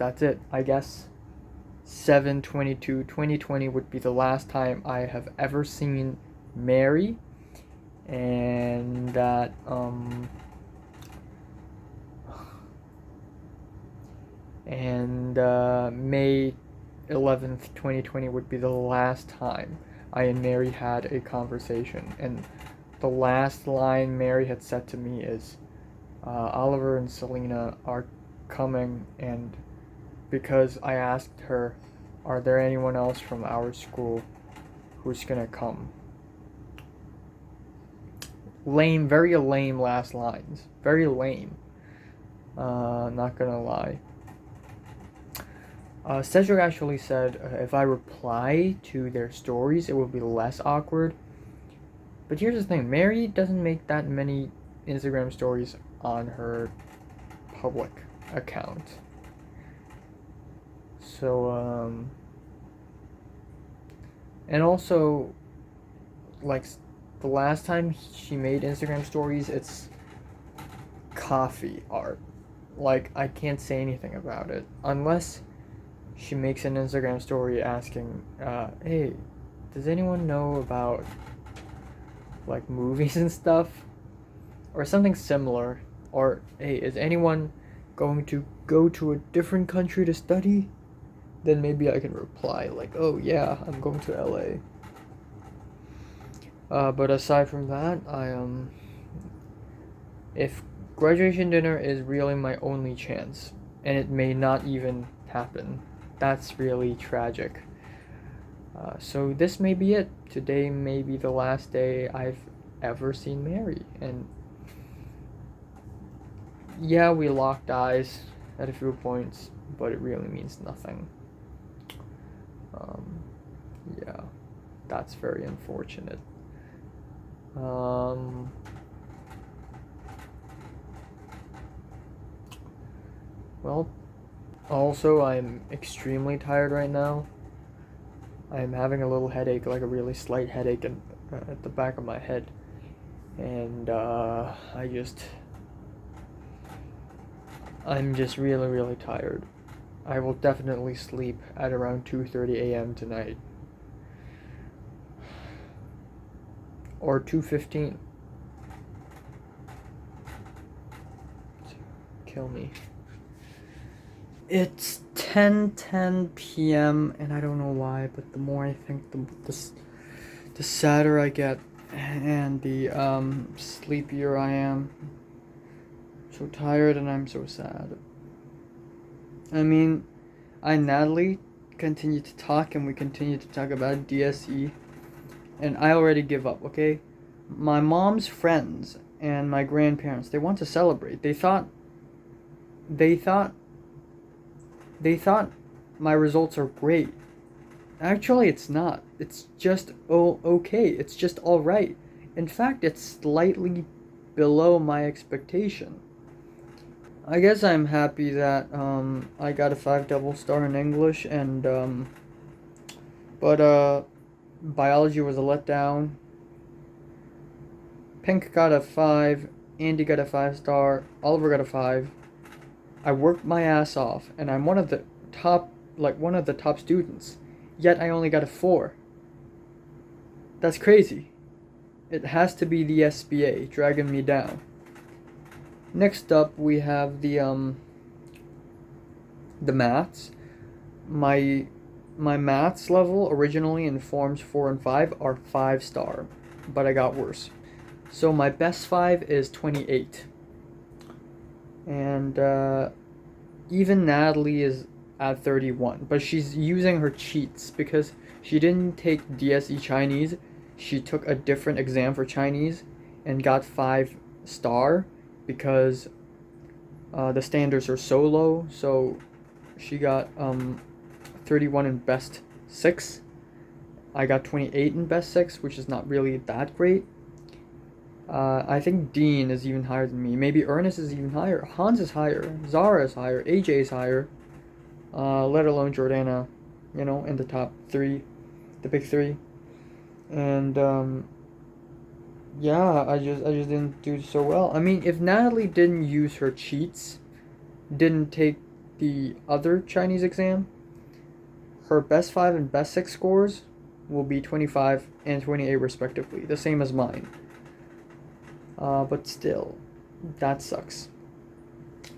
7/22/2020 would be the last time I have ever seen Mary, and that May 11th, 2020 would be the last time I and Mary had a conversation. And the last line Mary had said to me is, Oliver and Selena are coming, and because I asked her, are there anyone else from our school who's gonna come? Lame, very lame last lines. Very lame. Not gonna lie. Cedric actually said if I reply to their stories, it will be less awkward. But here's the thing, Mary doesn't make that many Instagram stories on her public account. So, and also, like, the last time she made Instagram stories, it's coffee art. Like, I can't say anything about it. Unless she makes an Instagram story asking, hey, does anyone know about, like, movies and stuff? Or something similar. Or, hey, is anyone going to go to a different country to study? Then maybe I can reply, like, oh yeah, I'm going to LA. But aside from that, if graduation dinner is really my only chance, and it may not even happen, that's really tragic. So this may be it. Today may be the last day I've ever seen Mary, and yeah, we locked eyes at a few points, but it really means nothing. Yeah, that's very unfortunate. Well, also, I'm extremely tired right now. I'm having a little headache, like a really slight headache at the back of my head. And I'm just really, really tired. I will definitely sleep at around 2:30 a.m. tonight. Or 2:15. Kill me. It's 10:10 p.m. and I don't know why, but the more I think, the sadder I get, and the sleepier I am. So tired and I'm so sad. I mean, I and Natalie continue to talk and we continue to talk about DSE, and I already give up, okay? My mom's friends and my grandparents, they want to celebrate. They thought my results are great. Actually, it's not. It's just okay. It's just all right. In fact, it's slightly below my expectation. I guess I'm happy that I got a 5 double star in English, and but biology was a letdown. Pink got a 5, Andy got a 5 star, Oliver got a 5. I worked my ass off, and I'm one of the top students. Yet I only got a 4. That's crazy. It has to be the SBA dragging me down. Next up, we have the maths. My maths level originally in forms 4 and 5 are 5 star, but I got worse. So my best 5 is 28. And even Natalie is at 31, but she's using her cheats because she didn't take DSE Chinese. She took a different exam for Chinese and got 5 star because the standards are so low. So she got 31 in best 6. I got 28 in best 6, which is not really that great. I think Dean is even higher than me. Maybe Ernest is even higher. Hans is higher. Zara is higher. AJ is higher. Let alone Jordana, in the top 3, the big 3. And yeah, I just didn't do so well. I mean, if Natalie didn't use her cheats, didn't take the other Chinese exam, her best 5 and best 6 scores will be 25 and 28 respectively, the same as mine. But still, that sucks.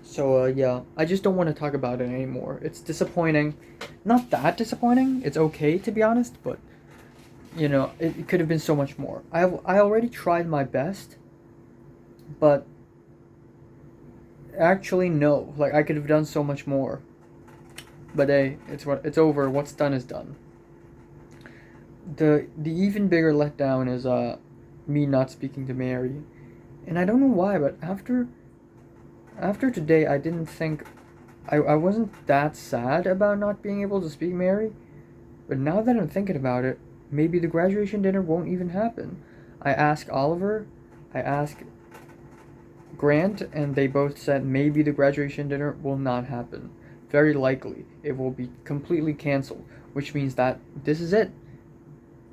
So, yeah, I just don't want to talk about it anymore. It's disappointing. Not that disappointing. It's okay, to be honest, but, it could have been so much more. I already tried my best, but actually, no. Like, I could have done so much more. But hey, it's over. What's done is done. The even bigger letdown is me not speaking to Mary. And I don't know why, but after today, I didn't think... I wasn't that sad about not being able to speak Mary. But now that I'm thinking about it, maybe the graduation dinner won't even happen. I asked Oliver, I asked Grant, and they both said maybe the graduation dinner will not happen. Very likely, it will be completely canceled, which means that this is it.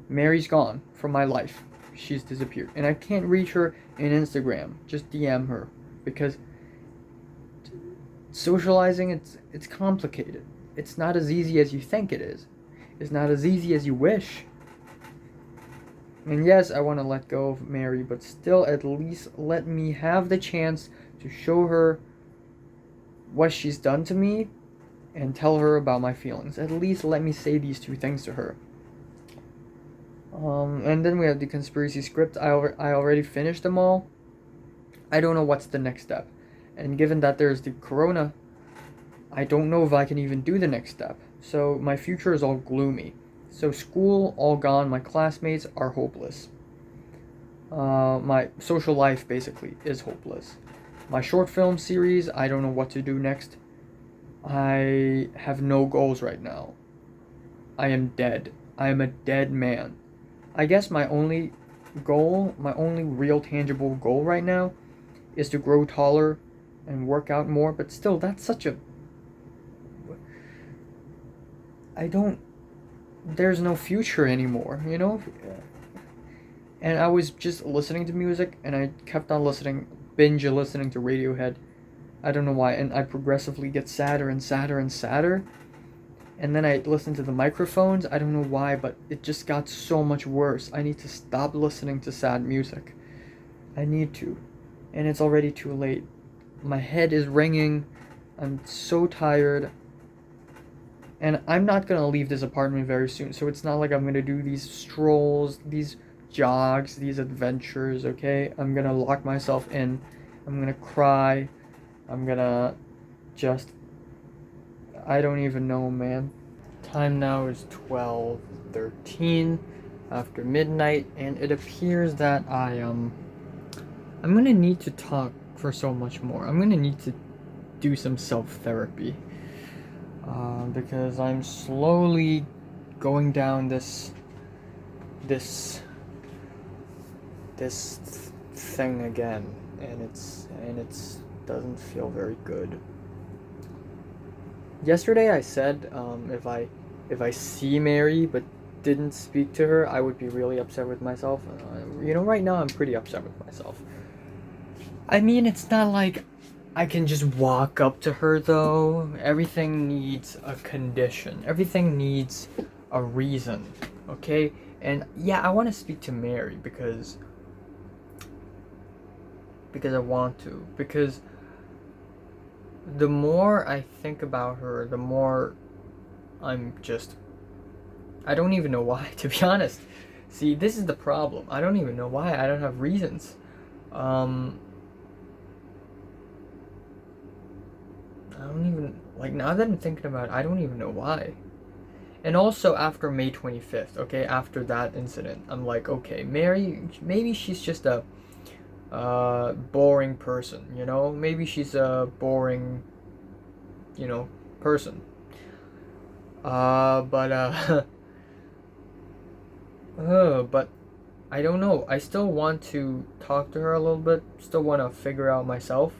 Mary's gone from my life. She's disappeared. And I can't reach her in Instagram. Just DM her. Because socializing, it's complicated. It's not as easy as you think it is. It's not as easy as you wish. And yes, I want to let go of Mary, but still at least let me have the chance to show her what she's done to me and tell her about my feelings. At least let me say these 2 things to her. And then we have the conspiracy script. I already finished them all. I don't know what's the next step. And given that there's the corona, I don't know if I can even do the next step. So my future is all gloomy. So school, all gone. My classmates are hopeless. My social life, basically, is hopeless. My short film series, I don't know what to do next. I have no goals right now. I am dead. I am a dead man. I guess my only goal, my only real tangible goal right now is to grow taller and work out more, but still, that's such a. I don't. There's no future anymore, you know? And I was just listening to music, and I kept on binge listening to Radiohead. I don't know why, and I progressively get sadder and sadder and sadder. And then I listened to the microphones. I don't know why, but it just got so much worse. I need to stop listening to sad music. I need to. And it's already too late. My head is ringing. I'm so tired. And I'm not gonna leave this apartment very soon, so it's not like I'm gonna do these strolls, these jogs, these adventures, okay? I'm gonna lock myself in. I'm gonna cry. I'm gonna just. I don't even know, man. Time now is 12:13 after midnight, and it appears that I'm gonna need to talk for so much more. I'm gonna need to do some self-therapy. Because I'm slowly going down this thing again, and it's doesn't feel very good. Yesterday I said if I see Mary but didn't speak to her, I would be really upset with myself. Right now I'm pretty upset with myself. I mean, it's not like I can just walk up to her though. Everything needs a condition. Everything needs a reason, okay? And yeah, I want to speak to Mary because I want to. Because the more I think about her, the more I don't even know why, to be honest. See, this is the problem. I don't even know why. I don't have reasons. I don't even, now that I'm thinking about it, I don't even know why. And also after May 25th, okay, after that incident, I'm like, okay, Mary, maybe she's just a boring person, Maybe she's a boring, person. But but I don't know. I still want to talk to her a little bit. Still want to figure out myself.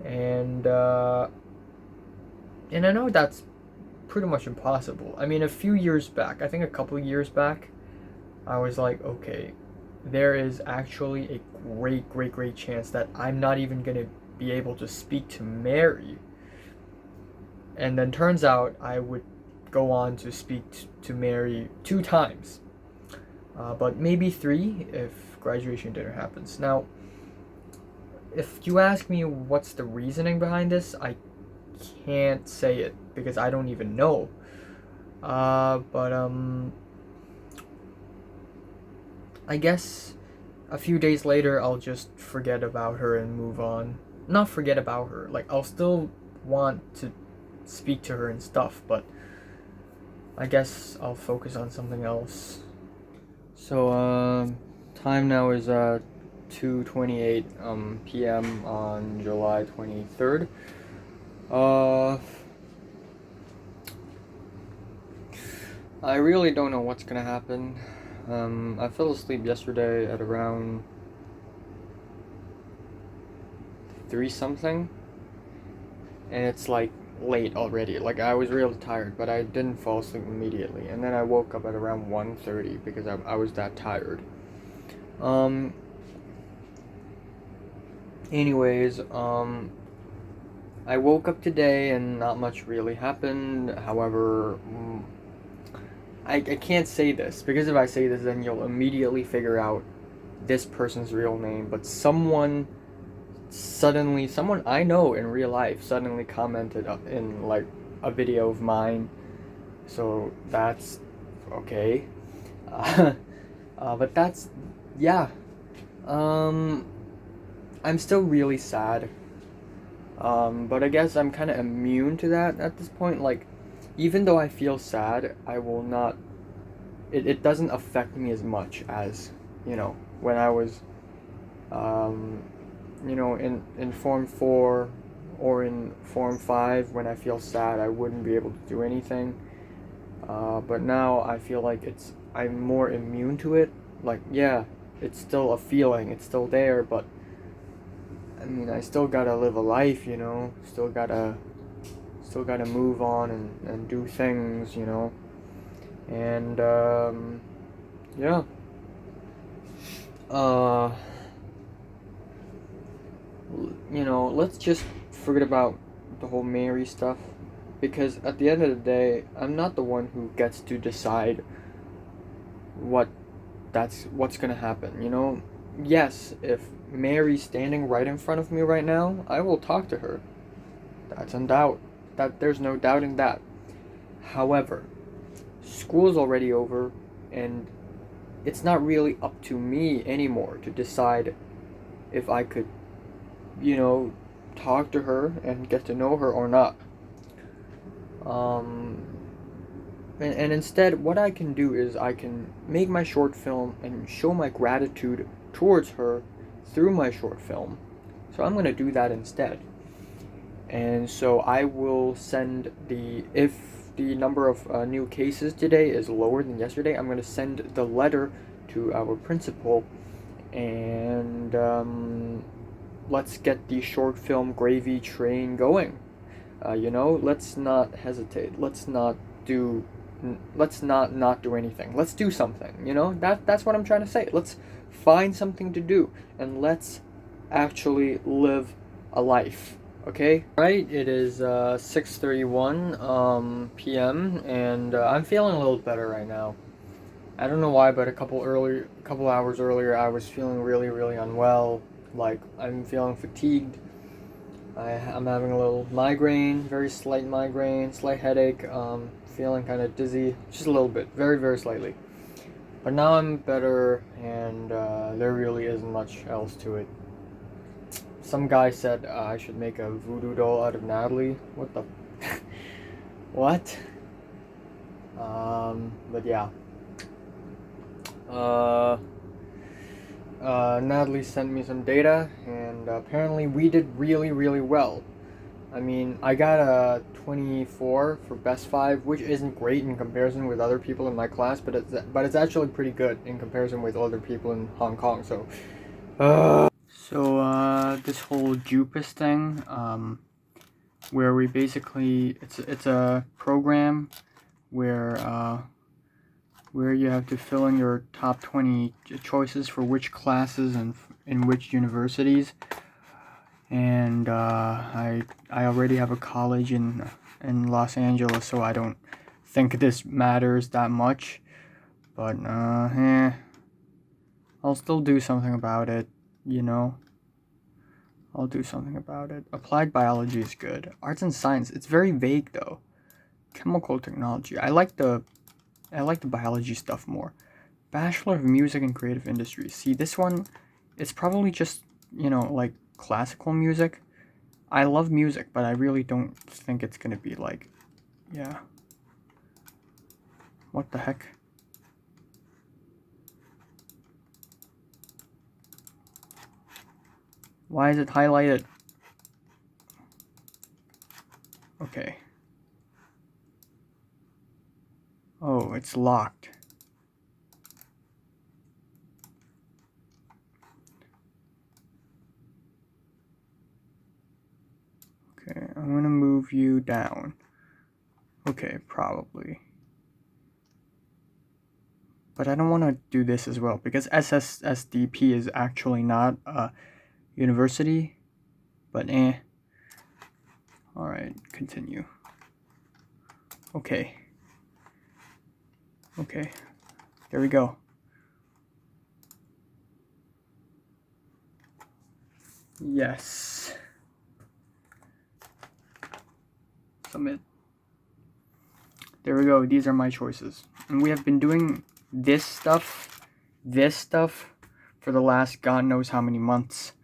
And I know that's pretty much impossible. I mean, a few years back, I think a couple of years back, I was like, okay, there is actually a great chance that I'm not even gonna be able to speak to Mary. And then turns out I would go on to speak to Mary 2 times, but maybe 3 if graduation dinner happens. Now, if you ask me what's the reasoning behind this, I can't say it because I don't even know. But I guess a few days later I'll just forget about her and move on. Not forget about her, I'll still want to speak to her and stuff, but I guess I'll focus on something else. So time now is 2:28 p.m. on July 23rd. I really don't know what's gonna happen. I fell asleep yesterday at around 3 something, and it's late already. I was really tired, but I didn't fall asleep immediately, and then I woke up at around 1:30 because I was that tired. Anyways, I woke up today and not much really happened. However, I can't say this because if I say this, then you'll immediately figure out this person's real name. But someone I know in real life suddenly commented in a video of mine, so that's okay. But that's, yeah. I'm still really sad. But I guess I'm kind of immune to that at this point. Even though I feel sad, I will not. It doesn't affect me as much as when I was in Form 4 or in Form 5 when I feel sad, I wouldn't be able to do anything. But now I feel like I'm more immune to it. Like, yeah, it's still a feeling, it's still there, but I mean, I still gotta live a life, you know. Still gotta move on and do things, you know. And yeah. You know, let's just forget about the whole Mary stuff, because at the end of the day, I'm not the one who gets to decide what's gonna happen, you know. Yes, if Mary's standing right in front of me right now, I will talk to her. That's undoubt. That there's no doubting that. However, school's already over, and it's not really up to me anymore to decide if I could, you know, talk to her and get to know her or not. Um, and instead, what I can do is I can make my short film and show my gratitude towards her through my short film. So I'm going to do that instead. And so I will send if the number of new cases today is lower than yesterday, I'm going to send the letter to our principal, and let's get the short film gravy train going. You know, let's not hesitate. Let's not do anything. Let's do something. You know, that's what I'm trying to say. Let's find something to do, and let's actually live a life. Okay, right. It is 6:31 p.m. and I'm feeling a little better right now. I don't know why, but a couple hours earlier, I was feeling really, really unwell. Like, I'm feeling fatigued. I'm having a little migraine, very slight migraine, slight headache. Feeling kind of dizzy, just a little bit, very, very slightly. But now I'm better, and there really isn't much else to it. Some guy said I should make a voodoo doll out of Natalie. What the? What? But yeah. Natalie sent me some data, and apparently we did really, really well. I mean, I got a 24 for best 5, which isn't great in comparison with other people in my class, but it's actually pretty good in comparison with other people in Hong Kong. So, this whole JUPAS thing, where we basically it's a program where you have to fill in your top 20 choices for which classes and in which universities. And I already have a college in Los Angeles, so I don't think this matters that much. But I'll still do something about it, you know. I'll do something about it. Applied biology is good. Arts and science, it's very vague though. Chemical technology, I like the biology stuff more. Bachelor of Music and Creative Industries. See, this one, it's probably just, you know, like classical music. I love music, but I really don't think it's gonna be like, yeah. What the heck? Why is it highlighted? Okay. Oh, it's locked. Okay, I'm gonna move you down. Okay, probably. But I don't want to do this as well, because SSSDP is actually not a university. But Alright, continue. Okay. Okay, there we go. Yes. Submit. There we go, these are my choices. And we have been doing this stuff for the last God knows how many months.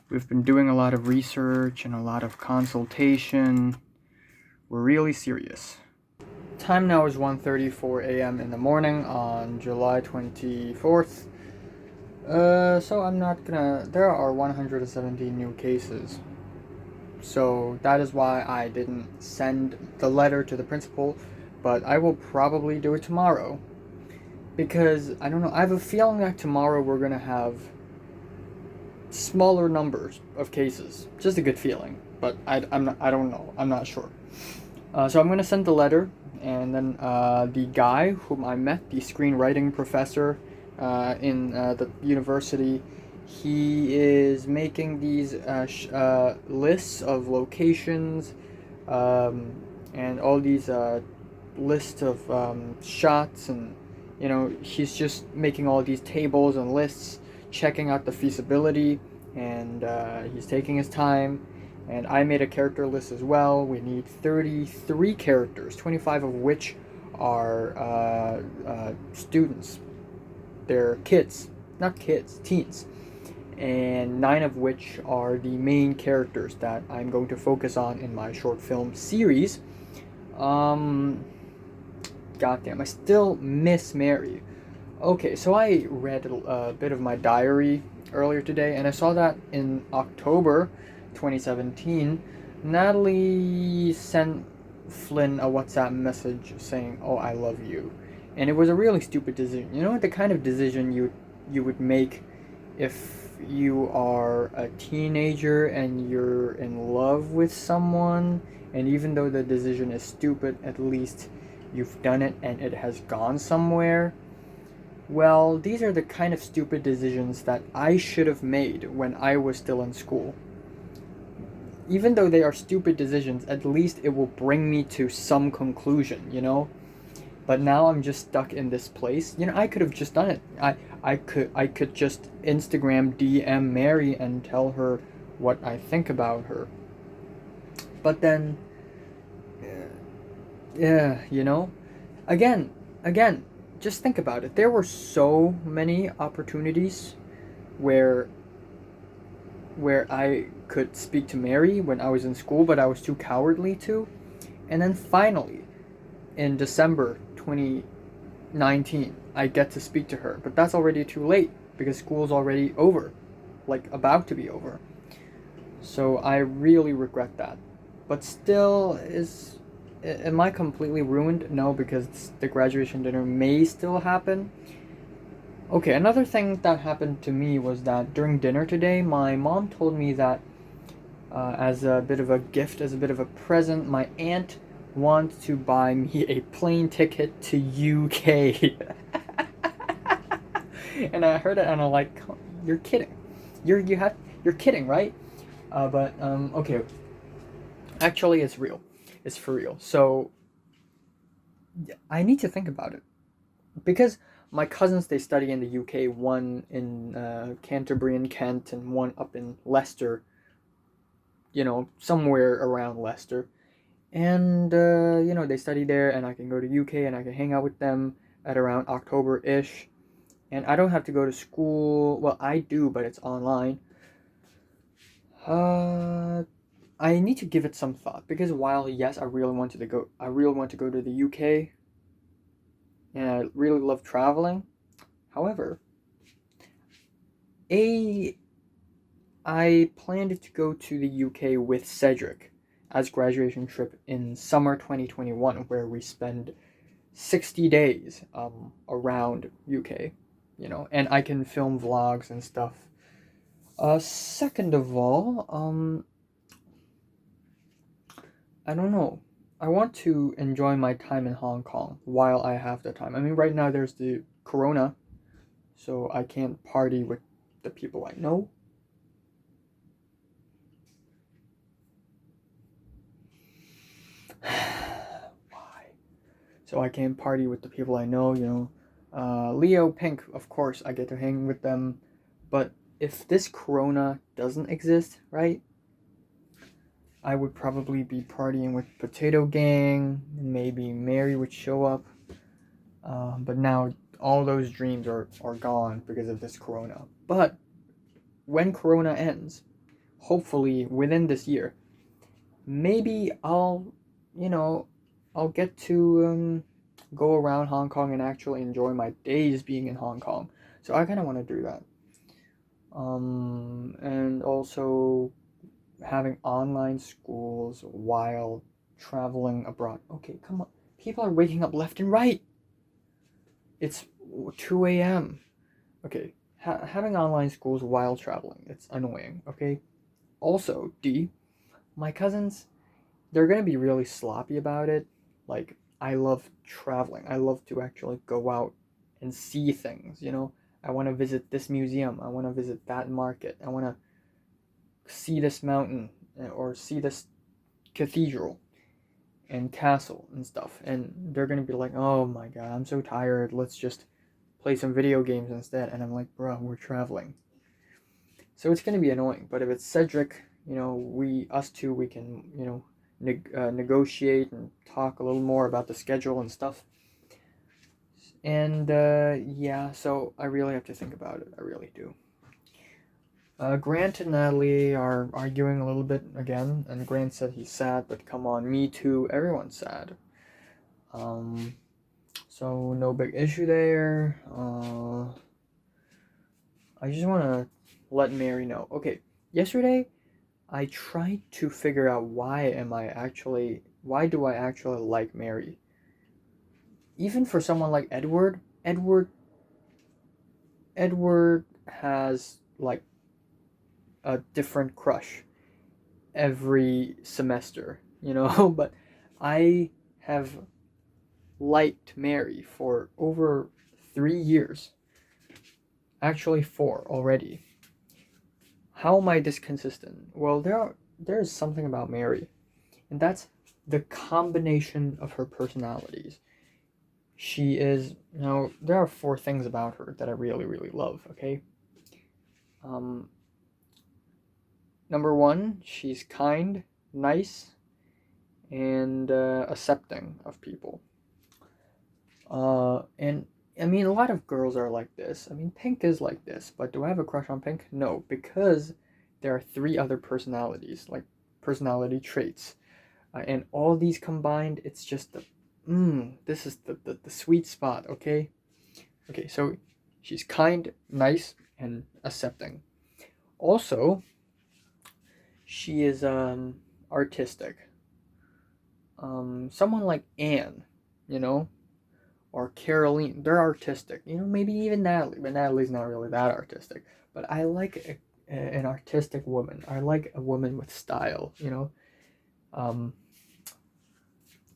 We've been doing a lot of research and a lot of consultation. We're really serious. Time now is 1:34 a.m. in the morning on July 24th. So I'm not gonna... There are 170 new cases. So that is why I didn't send the letter to the principal, but I will probably do it tomorrow. Because, I don't know, I have a feeling that tomorrow we're gonna have smaller numbers of cases. Just a good feeling, but I don't know. I'm not sure. So I'm gonna send the letter, and then the guy whom I met, the screenwriting professor in the university, he is making these lists of locations and all these lists of shots, and he's just making all these tables and lists, checking out the feasibility, and he's taking his time. And I made a character list as well. We need 33 characters, 25 of which are students. They're kids, not kids, teens. And 9 of which are the main characters that I'm going to focus on in my short film series. Goddamn, I still miss Mary. Okay, so I read a bit of my diary earlier today, and I saw that in October 2017, Natalie sent Flynn a WhatsApp message saying, "Oh, I love you," and it was a really stupid decision. You know, the kind of decision you would make if you are a teenager and you're in love with someone, and even though the decision is stupid, at least you've done it and it has gone somewhere. Well, these are the kind of stupid decisions that I should have made when I was still in school. Even though they are stupid decisions, at least it will bring me to some conclusion, But now I'm just stuck in this place. I could have just done it. I could just Instagram DM Mary and tell her what I think about her. But then, yeah, again, just think about it. There were so many opportunities where I could speak to Mary when I was in school, but I was too cowardly to. And then finally, in December 2019, I get to speak to her. But that's already too late because school's already over, like about to be over. So I really regret that. But still, am I completely ruined? No, because the graduation dinner may still happen. Okay, another thing that happened to me was that during dinner today, my mom told me that as a bit of a gift, as a bit of a present, my aunt wants to buy me a plane ticket to UK. And I heard it and I'm like, you're kidding. You're kidding, right? But okay. Actually, it's real. It's for real. So I need to think about it because my cousins, they study in the UK, one in Canterbury and Kent, and one up in Leicester, somewhere around Leicester. And, they study there, and I can go to UK and I can hang out with them at around October-ish. And I don't have to go to school. Well, I do, but it's online. I need to give it some thought because while, yes, I really want to go to the UK, and I really love traveling. However, I planned to go to the UK with Cedric as graduation trip in summer 2021, where we spend 60 days around UK, and I can film vlogs and stuff. Second of all, I don't know. I want to enjoy my time in Hong Kong while I have the time. I mean, right now there's the corona, so I can't party with the people I know. Why? So I can't party with the people I know, Leo, Pink, of course, I get to hang with them. But if this corona doesn't exist, right? I would probably be partying with Potato Gang, and maybe Mary would show up. But now all those dreams are gone because of this corona. But when corona ends, hopefully within this year, maybe I'll get to go around Hong Kong and actually enjoy my days being in Hong Kong. So I kind of want to do that. And also, having online schools while traveling abroad. Okay, come on. People are waking up left and right. It's 2 a.m. Okay, having online schools while traveling, it's annoying, okay? Also, D, my cousins, they're gonna be really sloppy about it. Like, I love traveling. I love to actually go out and see things, you know? I want to visit this museum. I want to visit that market. I want to see this mountain or see this cathedral and castle and stuff. And they're going to be like, oh my god, I'm so tired. Let's just play some video games instead. And I'm like, bro, we're traveling. So it's going to be annoying. But if it's Cedric, you know, us two, we can, you know, negotiate and talk a little more about the schedule and stuff. And yeah, so I really have to think about it. I really do. Grant and Natalie are arguing a little bit again, and Grant said he's sad, but come on, me too. Everyone's sad. So no big issue there. I just want to let Mary know. Okay, yesterday I tried to figure out why do I actually like Mary? Even for someone like Edward has like a different crush every semester, you know, but I have liked Mary for over 3 years. Actually 4 already. How am I this consistent? Well, there's something about Mary, and that's the combination of her personalities. She is, you know, there are 4 things about her that I really, really love, okay? Number 1, she's kind, nice, and accepting of people. And I mean, a lot of girls are like this. I mean, Pink is like this, but do I have a crush on Pink? No, because there are 3 other personalities, like personality traits. And all these combined, it's just this is the sweet spot, okay? Okay, so she's kind, nice, and accepting. Also, she is artistic. Someone like Anne, you know, or Caroline, they're artistic. You know, maybe even Natalie, but Natalie's not really that artistic. But I like an artistic woman. I like a woman with style, you know.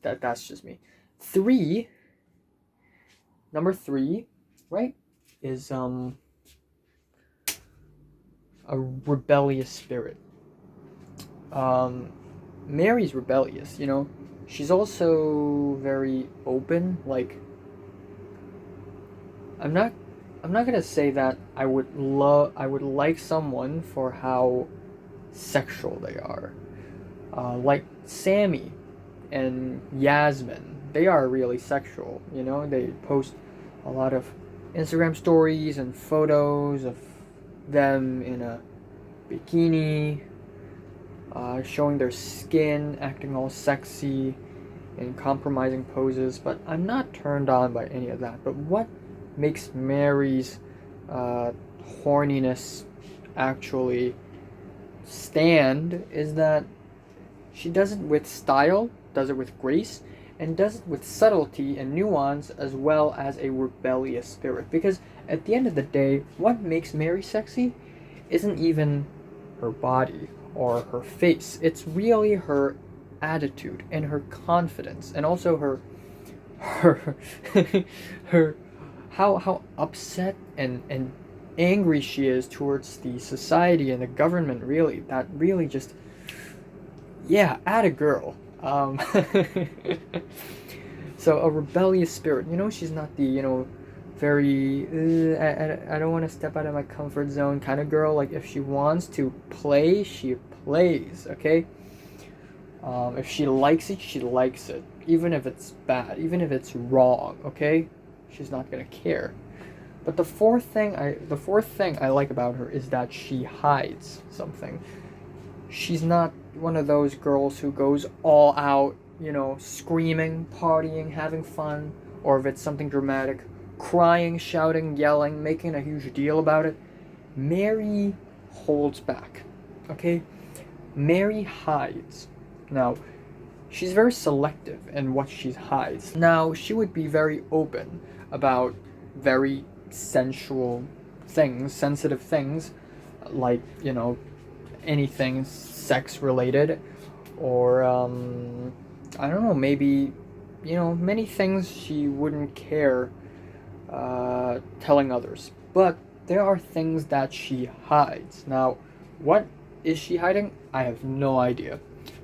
That's just me. Number 3, right, is a rebellious spirit. Mary's rebellious, you know. She's also very open. Like, I'm not gonna say that I would like someone for how sexual they are. Like Sammy and Yasmin, they are really sexual, you know. They post a lot of Instagram stories and photos of them in a bikini, showing their skin, acting all sexy in compromising poses, but I'm not turned on by any of that. But what makes Mary's horniness actually stand is that she does it with style, does it with grace, and does it with subtlety and nuance, as well as a rebellious spirit. Because at the end of the day, what makes Mary sexy isn't even her body or her face. It's really her attitude and her confidence, and also her her how upset and angry she is towards the society and the government. Really, that really just, yeah, atta girl. So a rebellious spirit, you know. She's not the, you know, very I don't want to step out of my comfort zone kind of girl. Like, if she wants to play, she plays, okay? If she likes it, she likes it, even if it's bad, even if it's wrong, okay? She's not gonna care. But the fourth thing I like about her is that she hides something. She's not one of those girls who goes all out, you know, screaming, partying, having fun, or if it's something dramatic, crying, shouting, yelling, making a huge deal about it. Mary holds back, okay? Mary hides. Now, she's very selective in what she hides. Now, she would be very open about very sensual things, sensitive things, like, anything sex related, or, I don't know, maybe, many things she wouldn't care telling others. But there are things that she hides. Now, what is she hiding? I have no idea.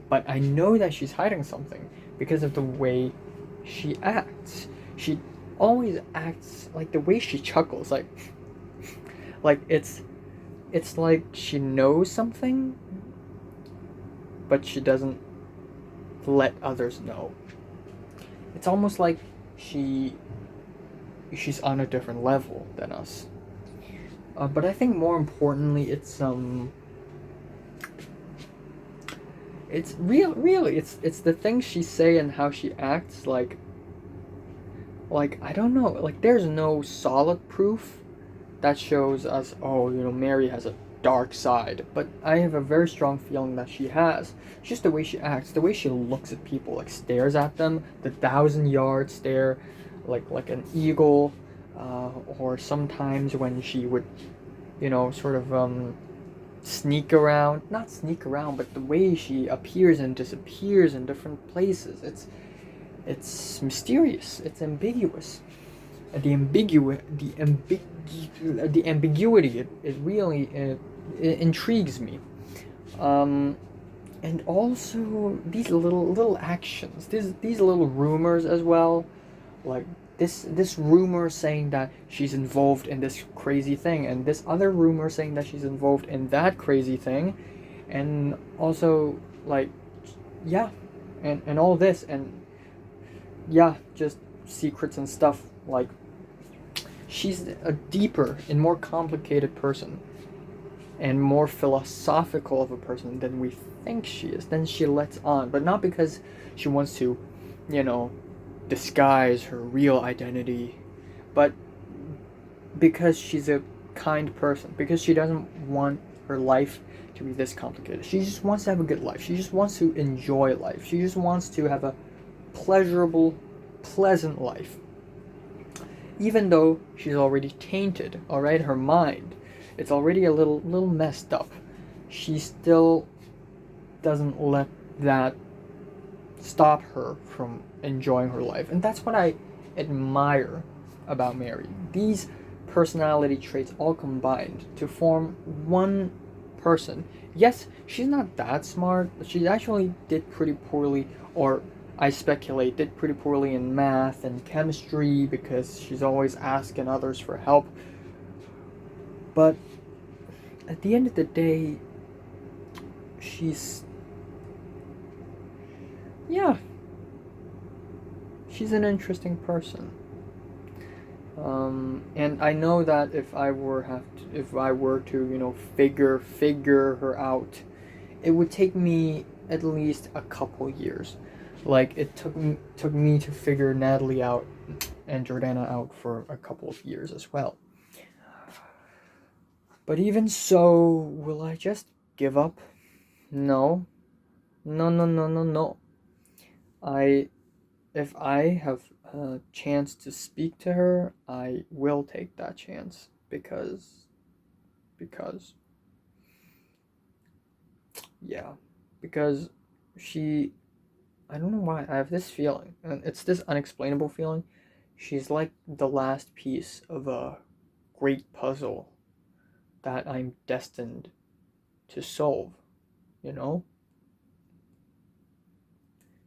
But I know that she's hiding something because of the way she acts. She always acts like the way she chuckles, like it's like she knows something, but she doesn't let others know. It's almost like she's on a different level than us. But I think more importantly, it's really it's the things she say and how she acts. Like I don't know, like there's no solid proof that shows us, oh, Mary has a dark side, but I have a very strong feeling that she has. It's just the way she acts, the way she looks at people, like stares at them, the 1,000-yard stare, like an eagle, or sometimes when she would, sort of sneak around, not sneak around, but the way she appears and disappears in different places. It's mysterious. It's ambiguous. The ambiguity. It really it intrigues me. And also these little actions, these little rumors as well, like this rumor saying that she's involved in this crazy thing, and this other rumor saying that she's involved in that crazy thing, and also like, yeah, and all this, and yeah, just secrets and stuff. Like, she's a deeper and more complicated person and more philosophical of a person than we think she is, than she lets on. But not because she wants to, disguise her real identity, but because she's a kind person, because she doesn't want her life to be this complicated. She just wants to have a good life. She just wants to enjoy life. She just wants to have a pleasurable, pleasant life. Even though she's already tainted, alright, her mind, it's already a little messed up. She still doesn't let that stop her from enjoying her life. And that's what I admire about Mary. These personality traits all combined to form one person. Yes, she's not that smart. She actually did pretty poorly, or I speculate, did pretty poorly in math and chemistry because she's always asking others for help. But at the end of the day, she's an interesting person. And I know that if I were to figure her out, it would take me at least a couple years. Like it took me to figure Natalie out and Jordana out for a couple of years as well. But even so, will I just give up? No. No. If I have a chance to speak to her, I will take that chance because she, I don't know why, I have this feeling, and it's this unexplainable feeling. She's like the last piece of a great puzzle that I'm destined to solve,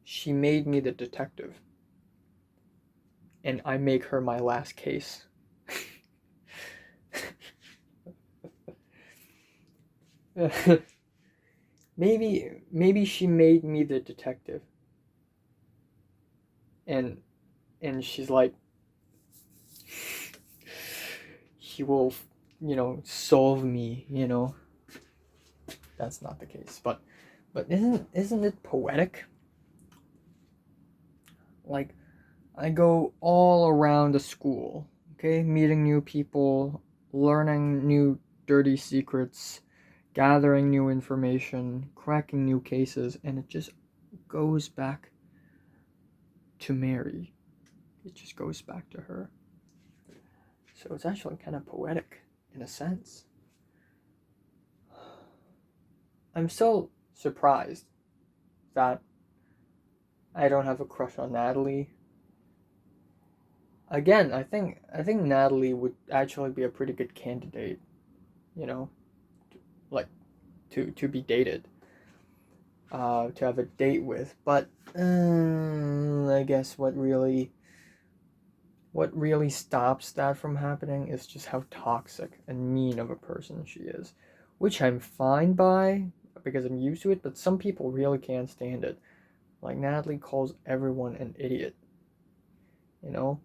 She made me the detective, and I make her my last case. Maybe she made me the detective, and she's like, he will, solve me. That's not the case, but isn't it poetic? Like, I go all around the school, okay, meeting new people, learning new dirty secrets, gathering new information, cracking new cases, and it just goes back to Mary. It just goes back to her. So it's actually kind of poetic in a sense. I'm so surprised that I don't have a crush on Natalie. Again, I think Natalie would actually be a pretty good candidate, you know, like to be dated, to have a date with. But I guess what really stops that from happening is just how toxic and mean of a person she is, which I'm fine by because I'm used to it. But some people really can't stand it. Like Natalie calls everyone an idiot, you know.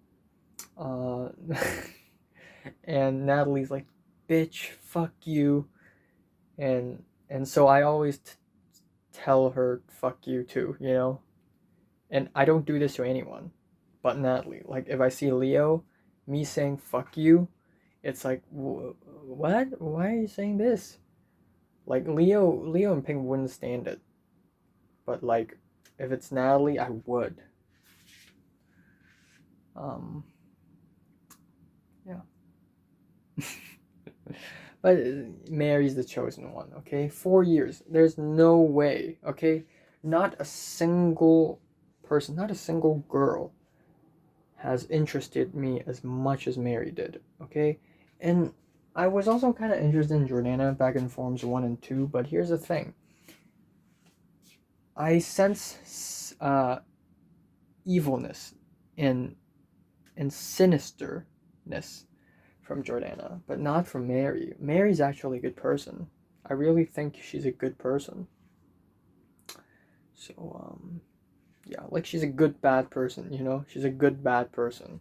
And Natalie's like, bitch, fuck you, and so I always tell her fuck you too, you know. And I don't do this to anyone but Natalie. Like if I see Leo, me saying fuck you, it's like, what? Why are you saying this? Like Leo and Pink wouldn't stand it, but like if it's Natalie, I would. Yeah. But Mary's the chosen one, okay? 4 years. There's no way, okay? Not a single person, not a single girl has interested me as much as Mary did, okay? And I was also kind of interested in Jordana back in Forms 1 and 2, but here's the thing. I sense evilness and sinisterness from Jordana, but not from Mary. Mary's actually a good person. I really think she's a good person. So, yeah, like she's a good bad person, you know? She's a good bad person.